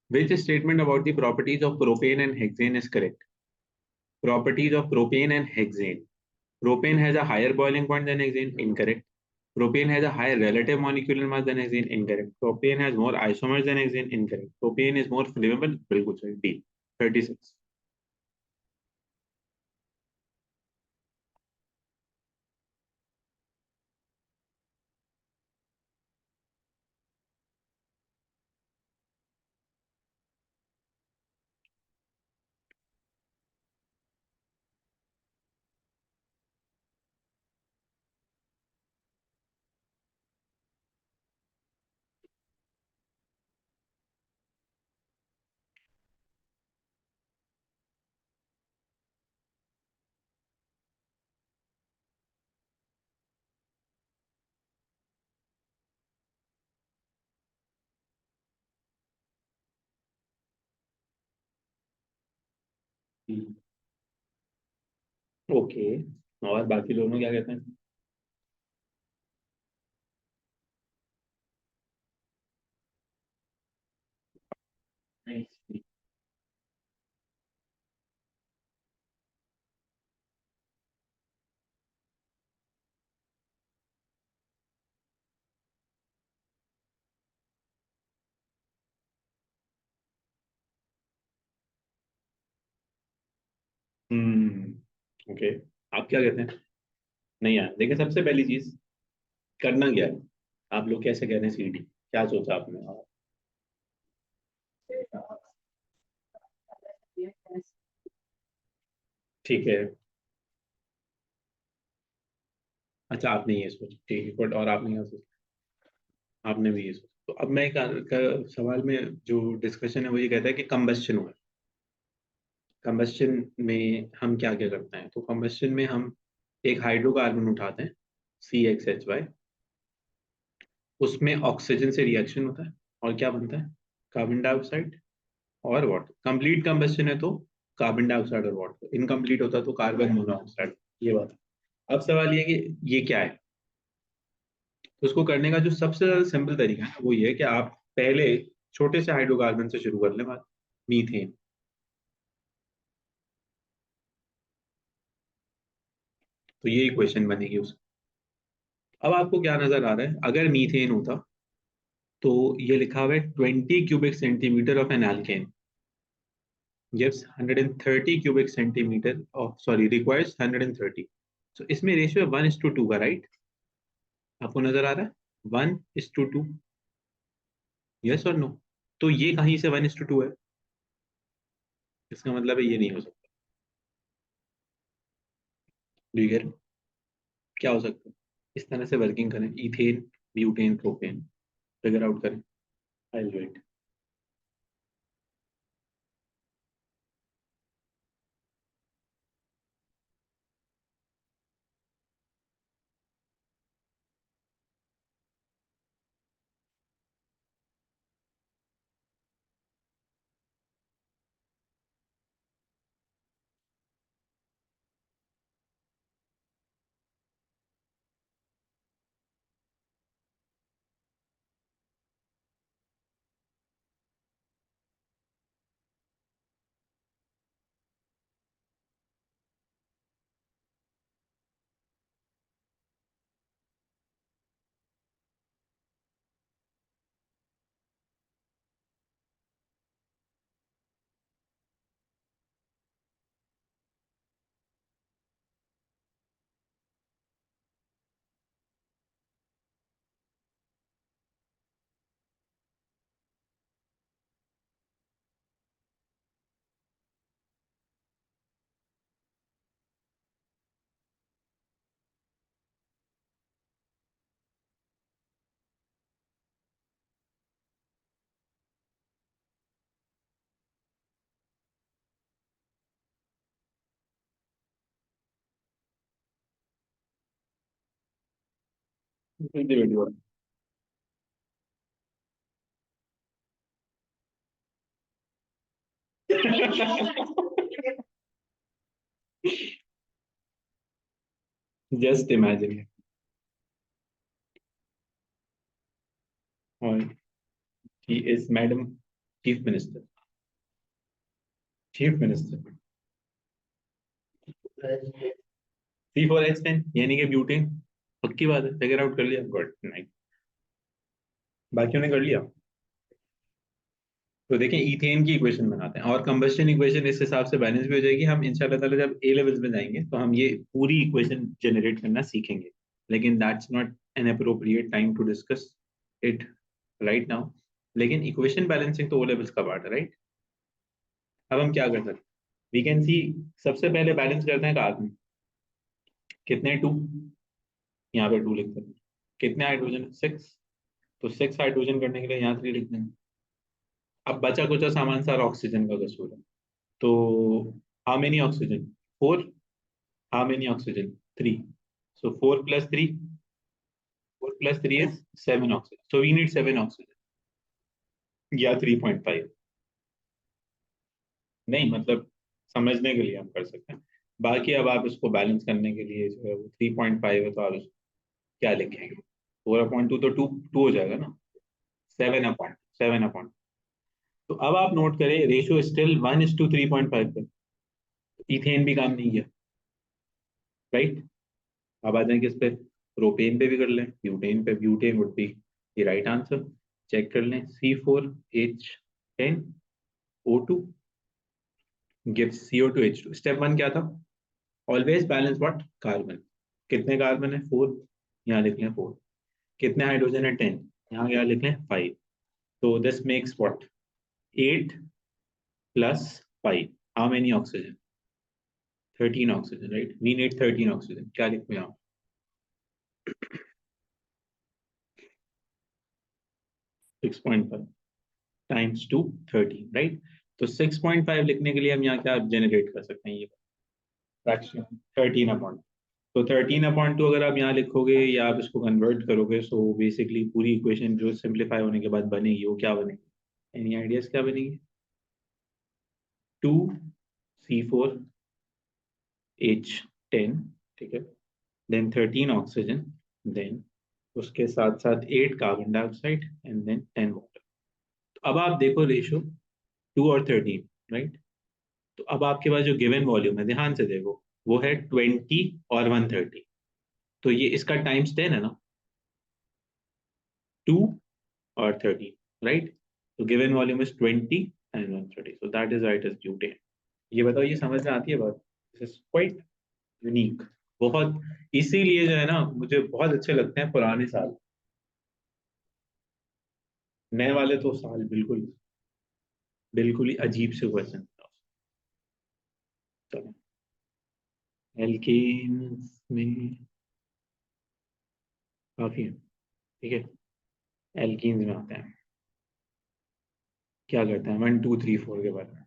Which statement about the properties of propane and hexane is correct? Properties of propane and hexane. Propane has a higher boiling point than hexane. Incorrect. Propane has a higher relative molecular mass than hexane. Incorrect. Propane has more isomers than hexane. Incorrect. Propane is more flammable. बिल्कुल सही. D. 36. ओके. और बाकी दोनों क्या कहते हैं? ओके. आप क्या कहते हैं? नहीं यार, देखिए सबसे पहली चीज, करना क्या है? आप लोग कैसे कह रहे हैं सीडी? क्या सोचा आपने? ठीक है. अच्छा, आपने ये सोचा, ठीक है, बट और आपने क्या सोचा? आपने भी ये सोचा. तो अब मैं सवाल में जो डिस्कशन है वो ये कहता है कि कंबस्शन हुआ. कंबस्शन में हम क्या क्या करते हैं? तो कंबस्शन में हम एक हाइड्रोकार्बन उठाते हैं, CXH, उसमें ऑक्सीजन से रिएक्शन होता है और क्या बनता है? कार्बन डाइऑक्साइड और वाटर. कंप्लीट कंबस्शन है तो कार्बन डाइऑक्साइड और वाटर. इनकम्प्लीट होता है तो कार्बन मोनोऑक्साइड. ये बात है. अब सवाल ये है कि ये क्या है. तो उसको करने का जो सबसे ज्यादा सिंपल तरीका है वो ये है कि आप पहले छोटे से हाइड्रोकार्बन से शुरू कर लें बात. मीथेन. तो ये इक्वेशन बनेगी उसकी. अब आपको क्या नजर आ रहा है? अगर मीथेन होता तो ये लिखा हुआ है 20 cubic centimetre of an alkane gives 130 cubic centimeter of, sorry, requires 130. So इसमें रेशियो 1:2 का, राइट? आपको नजर आ रहा है 1:2? यस और नो? तो ये कहीं से 1:2 है? इसका मतलब है ये नहीं हो सकता. Do you get? क्या हो सकता है? इस तरह से वर्किंग करें, ethane, butane, propane, figure out करें. I will wait. Just imagine. और he is madam chief minister. Chief minister. C4H10 यानी कि ब्यूटेन. पक्की बात है, फिगर आउट कर लिया, गुड, नाइस। बाकियों ने कर लिया। तो देखें, इथेन की इक्वेशन बनाते हैं, और कंबस्शन इक्वेशन इस हिसाब से बैलेंस भी हो जाएगी। हम इंशाल्लाह ताला जब ए लेवल्स में जाएंगे तो हम ये पूरी इक्वेशन जनरेट करना सीखेंगे, लेकिन that's not an appropriate time to discuss it right now. लेकिन इक्वेशन बैलेंसिंग तो ओ लेवल्स का पार्ट है, राइट। अब हम क्या कर सकते हैं, वी कैन सी, सबसे पहले बैलेंस करते हैं कार्बन। कितने, 2, यहाँ पे 2 लिखते हैं। कितने हाइड्रोजन, 6, तो 6 हाइड्रोजन करने के लिए यहाँ 3 लिखते हैं। अब बचा कुछ सामान सारा ऑक्सीजन का कसूर है। तो how many oxygen, 4, how many oxygen, 3, so 4 plus 3, 4 plus 3 is 7 oxygen, so we need 7 oxygen या 3.5। नहीं मतलब समझने के लिए हम कर सकते हैं। बाकी अब आप इसको बैलेंस करने के लिए जो है वो 3.5 है, तो आप क्या लिखेंगे, 4/2 तो 2 हो जाएगा ना, 7/7। तो अब आप नोट करें, रेशियो स्टिल 1:3.5 पे। इथेन भी काम नहीं किया, राइट। अब आ जाए किस पे, प्रोपेन पे भी कर लें, ब्यूटेन पे। Butane would be the right answer. Check कर लें, C4H10O2 gives CO2H2। स्टेप 1 क्या था, ऑलवेज बैलेंस व्हाट, कार्बन। कितने कार्बन है, 4, यहाँ लिख लें 4। कितने हाइड्रोजन है, 10, यहाँ क्या लिख लें 5। तो this makes what, 8 plus 5, how many oxygen, 13 oxygen, right. We need 13 oxygen, क्या लिखूं यहाँ, 6.5 टाइम्स 2, 13, राइट। तो 6.5 लिखने के लिए हम यहाँ क्या जनरेट कर सकते हैं, ये फ्रैक्शन, 13/, तो 13/2 अगर आप यहाँ लिखोगे या आप इसको कन्वर्ट करोगे, सो बेसिकली पूरी इक्वेशन जो सिंप्लीफाई होने के बाद बनेगी वो क्या बनेगी, एनी आइडियाज क्या बनेगी, 2C4H10, ठीक है, देन 13 ऑक्सीजन, देन उसके साथ साथ 8 carbon dioxide and then 10 water. तो अब आप देखो रेशो 2 और 13, राइट। तो अब आपके पास जो गिवन वॉल्यूम है, ध्यान से देखो, वो है 20 और 130। तो ये इसका टाइम्स 10 है ना, 2 और 13, राइट। तो given volume is 20 and 130, so that is right, is butane. ये बताओ, ये समझ में आती है बात, दिस इज क्वाइट यूनिक बहुत। इसीलिए जो है ना, मुझे बहुत अच्छे लगते हैं पुराने साल, नए वाले तो साल बिल्कुल बिल्कुल ही अजीब से क्वेश्चन। चलो, एल्केन्स में काफी है, ठीक है। एल्कीन्स में आते हैं, क्या करते हैं 1 2 3 4 के बारे में।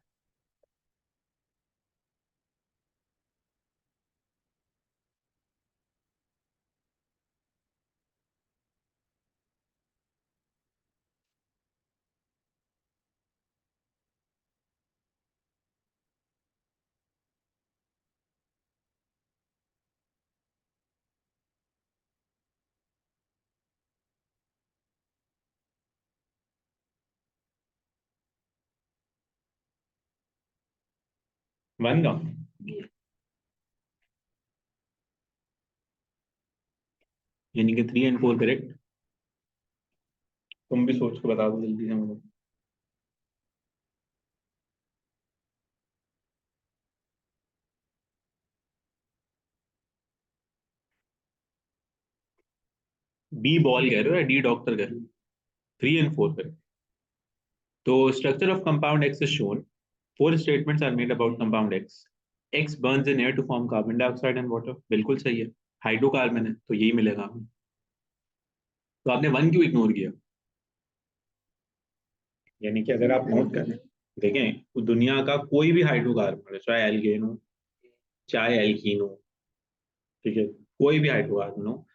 वन का, यानी कि 3 और 4 करेक्ट। तुम भी सोच के बता दो जल्दी से मुझे। बी बॉल कह रहे हो या डी डॉक्टर कह रहे हो, 3 और 4 करेक्ट। तो structure of compound X is shown, 4 statements are made about compound X. X burns in air to form carbon dioxide and water, बिल्कुल सही है, हाइड्रोकार्बन है तो यही मिलेगा हमें। तो आपने 1 क्यों इग्नोर किया, यानी कि अगर आप नोट करें, देखें तो दुनिया का कोई भी हाइड्रोकार्बन है, चाहे एल्केन हो चाहे एल्कीन हो, ठीक है, कोई भी हाइड्रोकार्बन हो,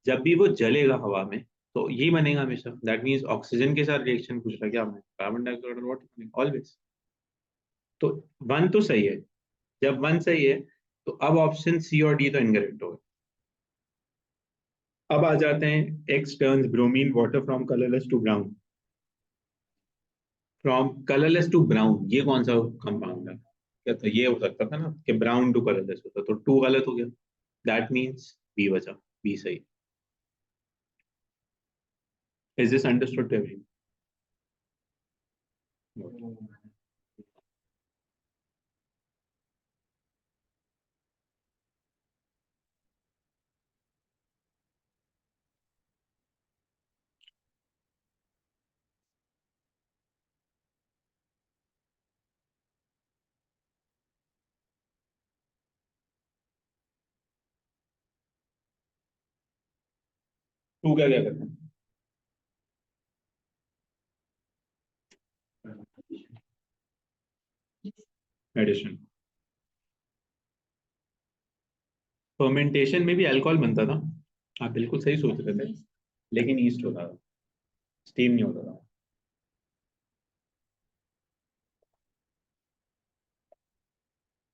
जब भी वो जलेगा हवा में तो यही बनेगा हमेशा। दैट मीन्स ऑक्सीजन के साथ रिएक्शन पूछ रहा क्या हमने, कार्बन डाइऑक्साइड और वाटर ऑलवेज। तो 1 तो सही है, जब 1 सही है तो अब ऑप्शन सी और डी तो इनकरेक्ट होगा। अब आ जाते हैं, X turns bromine water from colourless to brown, from colourless to brown, ये कौन सा कंपाउंड है, क्या तो ये हो सकता था ना कि ब्राउन टू कलरलेस होता, तो 2 गलत हो गया। दैट मीन्स बी बचा, बी सही। Is this understood to everyone? तू क्या क्या करता है? एडिशन। फर्मेंटेशन में भी अल्कोहल बनता था। आप बिल्कुल सही सोच रहे थे, लेकिन ईस्ट होता था, स्टीम नहीं होता था।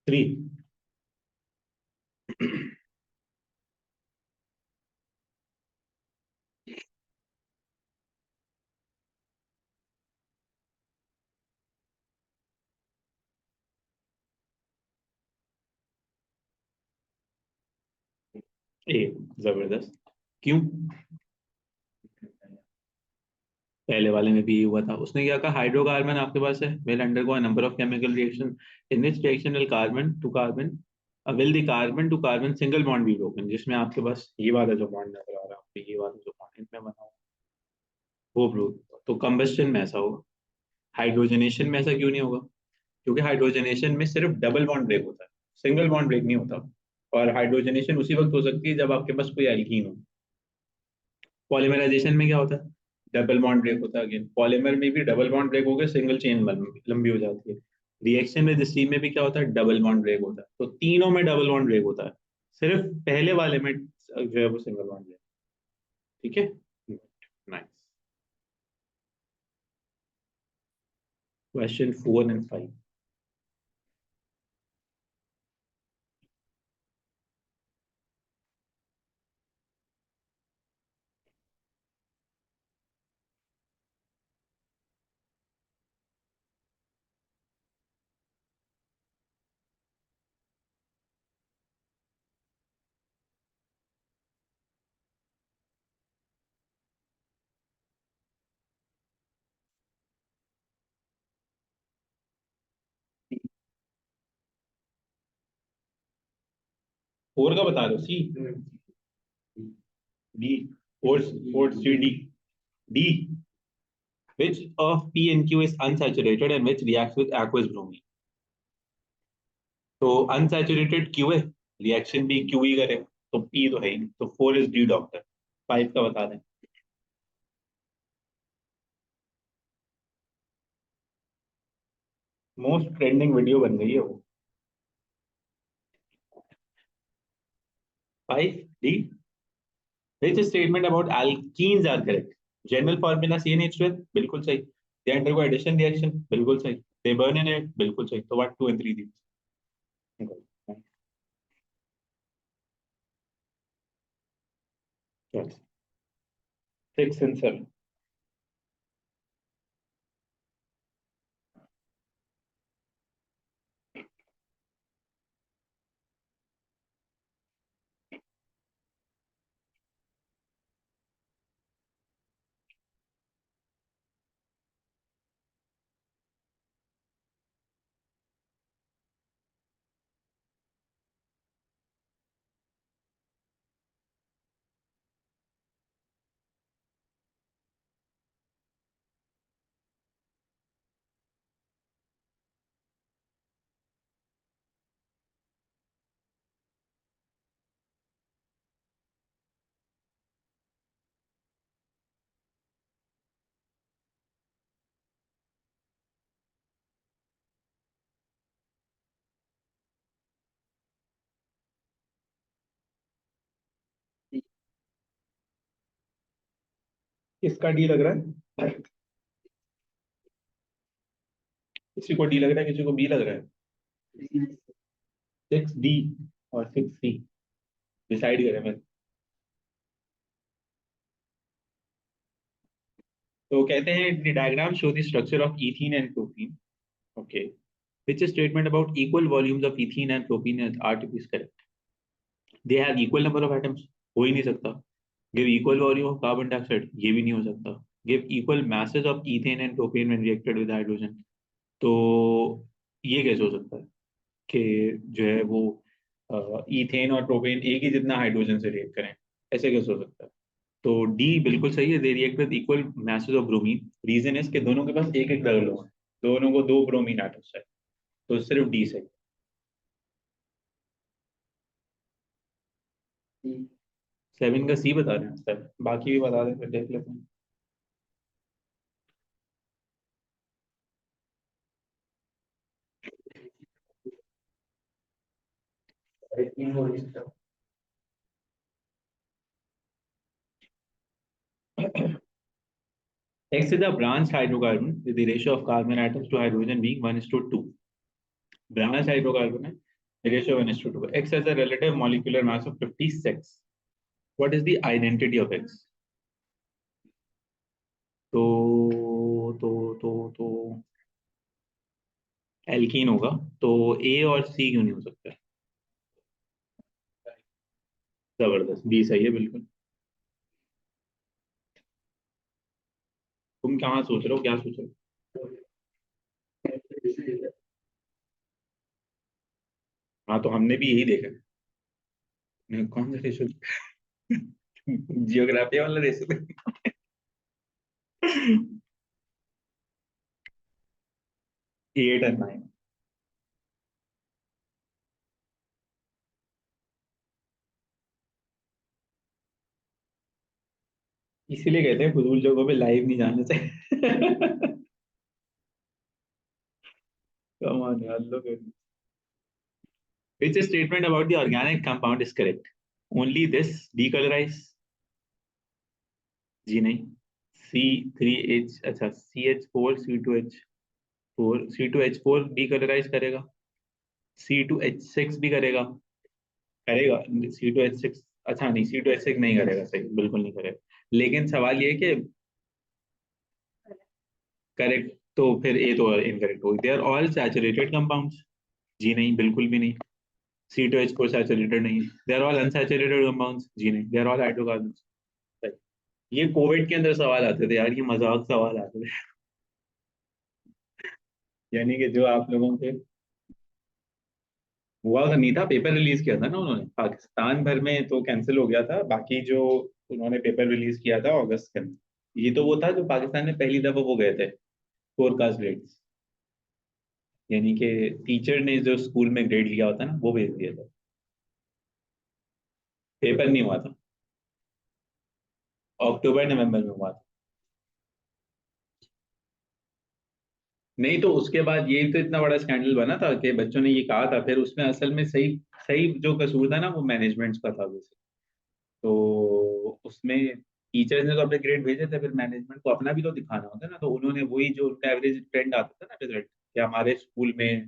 3। ए। जबरदस्त। क्यों? पहले वाले में भी ये हुआ था। उसने क्या कहा, हाइड्रोकार्बन आपके पास है, will undergo a number of chemical reaction, in this reaction will carbon to carbon, will the carbon to carbon single bond be broken, जिसमें आपके पास ये वाला जो बॉन्ड नजर आ रहा है आपको, ये वाला जो बॉन्ड इनमें बना हुआ वो ब्रोक, तो कंबस्शन में ऐसा होगा। हाइड्रोजनेशन में ऐसा क्यों नहीं होगा? क्योंकि हाइड्रोजनेशन में सिर्फ डबल बॉन्ड ब्रेक होता है, सिंगल बॉन्ड ब्रेक नहीं होता। और हाइड्रोजनेशन उसी वक्त हो सकती है जब आपके पास कोई एल्कीन हो। पॉलीमराइजेशन में क्या होता है? डबल बॉन्ड ब्रेक होता है। अगेन पॉलीमर में भी डबल बॉन्ड ब्रेक हो गया, सिंगल चेन लंबी हो जाती है। रिएक्शन में स्टीम में भी क्या होता है? डबल बॉन्ड ब्रेक होता है। तो तीनों में डबल बॉन्ड ब्रेक होता है, सिर्फ पहले वाले में जो है वो सिंगल बॉन्ड ब्रेक। ठीक है, नाइस। Question 4 and 5। फोर का बता दो, C D, four, four C D. D, which of P and Q is unsaturated and which reacts with aqueous bromine? तो अनसैचुरेटेड क्यू है, रिएक्शन भी क्यू ही करे, तो पी तो है ही नहीं, तो 4 इज डी डॉक्टर। 5 का बता दें। मोस्ट ट्रेंडिंग वीडियो बन गई है वो। 5 D. Which statement about alkenes are correct? General formula CnH2, बिल्कुल सही। दे अंडरगो एडिशन रिएक्शन, बिल्कुल सही। दे बर्न इन इट, बिल्कुल सही। तो व्हाट 2 एंड 3 दी? 6 एंड 7। किसका डी लग रहा है? किसी को डी लग रहा है, किसी को बी लग रहा है। 6 डी और 6 सी डिसाइड करें मैं। तो कहते हैं the diagram show the structure of ethene and propene. Okay, which statement about equal volumes of ethene and propene are to be correct? They have equal number of atoms, हो ही नहीं सकता। give equal volume of carbon dioxide, ये भी नहीं हो सकता। give equal masses of ethane and propane when reacted with hydrogen. तो ये कैसे हो सकता है कि जो है वो ईथेन और प्रोपेन एक ही जितना हाइड्रोजन से रिएक्ट करें? ऐसे कैसे हो सकता है? तो डी बिल्कुल सही है, they react with equal masses of bromine. Reason है इसके दोनों के पास एक एक डबल है, दोनों को दो ब्रोमीन एटम्स है, तो सिर्फ डी सही। 7 का सी बता रहे हैं सर, बाकी भी बता दें फिर देख लेते हैं। X is a branched hydrocarbon with the ratio of carbon atoms to hydrogen being 1:2. Branched hydrocarbon है, ratio 1:2. X has a relative molecular mass of 56. What is the identity of X? तो एल्कीन होगा, तो ए और सी क्यों नहीं हो सकता? जबरदस्त, बी सही है बिल्कुल। तुम कहाँ सोच रहे हो, क्या सोच रहे हो? हाँ तो हमने भी यही देखा है। नहीं, कौन सा रेशो? जियोग्राफी वाला रेशो। 8 और 9। इसीलिए कहते हैं फजूल जगहों पे लाइव नहीं जाना चाहिए। कम ऑन यार लोग। Which statement about the organic compound is correct? Only this decolorize? जी नहीं। C3H, अच्छा CH4 C2H4 डीकलराइज करेगा, C2H6 भी करेगा। करेगा C2H6, अच्छा नहीं C2H6 नहीं करेगा, सही बिल्कुल नहीं करेगा। लेकिन सवाल ये है कि करेक्ट, तो फिर ए तो इनकरेक्ट होगी। They are all saturated compounds? जी नहीं, बिल्कुल भी नहीं। C2H4 सैचुरेटेड नहीं है। They are all unsaturated compounds? जी नहीं, दे आर ऑल हाइड्रोकार्बन्स। ये कोविड के अंदर सवाल आते थे यार, ये मजाक सवाल आते थे। यानी कि जो आप लोगों के हुआ तो नहीं था, पेपर रिलीज किया था ना उन्होंने पाकिस्तान भर में, तो कैंसिल हो गया था। बाकी जो उन्होंने पेपर रिलीज किया था अगस्त के अंदर, ये तो वो था जो पाकिस्तान में पहली दफा वो गए थे फोरकास्ट ग्रेड्स, यानी कि टीचर ने जो स्कूल में ग्रेड लिया होता ना वो भेज दिया था। पेपर नहीं हुआ था, अक्टूबर नवंबर में हुआ था। नहीं तो उसके बाद ये तो इतना बड़ा स्कैंडल बना था कि बच्चों ने ये कहा था, फिर उसमें असल में सही सही जो कसूर था ना वो मैनेजमेंट का था वैसे। तो उसमें टीचर्स ने तो अपने ग्रेड भेजे थे, फिर मैनेजमेंट को अपना भी तो दिखाना होता है ना, तो उन्होंने वही जो उनका एवरेज ट्रेंड आता था ना रिजल्ट, कि हमारे स्कूल में,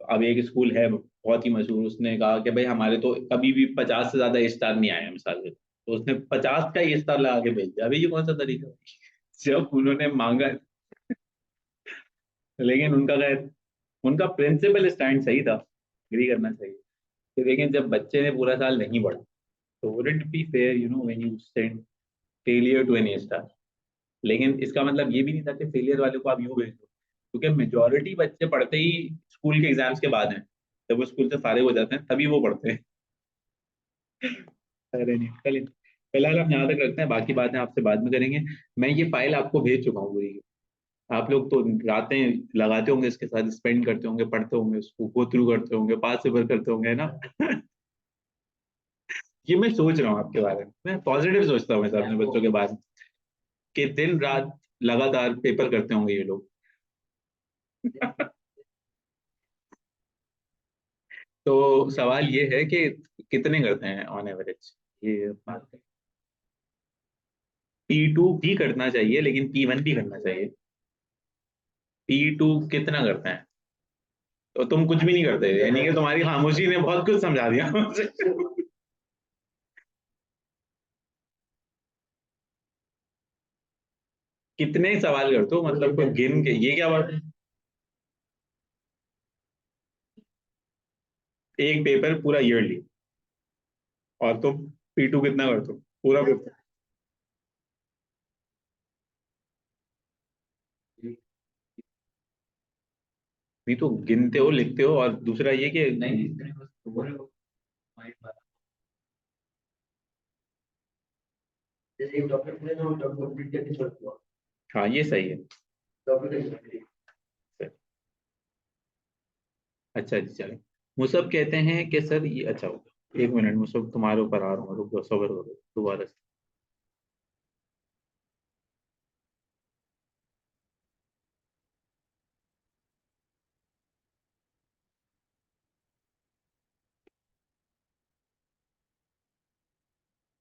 अब एक स्कूल है बहुत ही मशहूर, उसने कहा कि भाई हमारे तो कभी भी 50 से ज्यादा स्टार नहीं आए मिसाल के, तो उसने 50 का स्टार लगा के भेज दिया। अभी ये कौन सा तरीका है? जब उन्होंने मांगा, लेकिन उनका खैर, उनका प्रिंसिपल स्टैंड सही था, एग्री करना चाहिए कि लेकिन जब बच्चे ने पूरा साल नहीं पढ़ा, तो wouldn't be fair when you send failure to any star. लेकिन इसका मतलब ये भी नहीं था कि फेलियर वाले को आप यूं भेज दो, क्योंकि मेजोरिटी बच्चे पढ़ते ही स्कूल के एग्जाम्स के बाद हैं, जब वो स्कूल से फारिग हो जाते हैं तभी वो पढ़ते हैं। अरे नहीं, चलिए फिलहाल हम यहाँ तक रखते हैं, बाकी बातें आपसे बाद में करेंगे। मैं ये फाइल आपको भेज चुका हूँ पूरी। आप लोग तो रातें लगाते होंगे इसके साथ, स्पेंड करते होंगे, पढ़ते होंगे, उसको गो थ्रू करते होंगे, पास पेपर करते होंगे, है ना? ये मैं सोच रहा हूँ आपके बारे में, मैं पॉजिटिव सोचता हूँ मैं अपने बच्चों के बारे में, कि दिन रात लगातार पेपर करते होंगे ये लोग। तो सवाल ये है कि कितने करते हैं ऑन एवरेज ये बात है। P2 भी करना चाहिए, लेकिन P1 भी करना चाहिए। P2 कितना करते हैं? तो तुम कुछ भी नहीं करते, यानी कि तुम्हारी खामोशी ने बहुत कुछ समझा दिया मुझे। कितने सवाल करते हो, मतलब कोई गिन के, ये क्या बात है? एक पेपर पूरा ईयरली, और तुम P2 कितना करते हो पूरा पेपर? नहीं तो गिनते हो, लिखते हो, और दूसरा ये कि नहीं इतने बस बोल रहे हो माइंड वाला। जैसे एक टॉपिक में ना टॉपिक कंप्लीट करके छोड़ दो। हाँ ये सही है। टॉपिक सही। अच्छा जी चलो। मुसब कहते हैं कि सर ये, अच्छा होगा, 1 मिनट मुसब, तुम्हारे ऊपर आ रहा हूँ, रुक जाओ, सबर करो दोबारा से।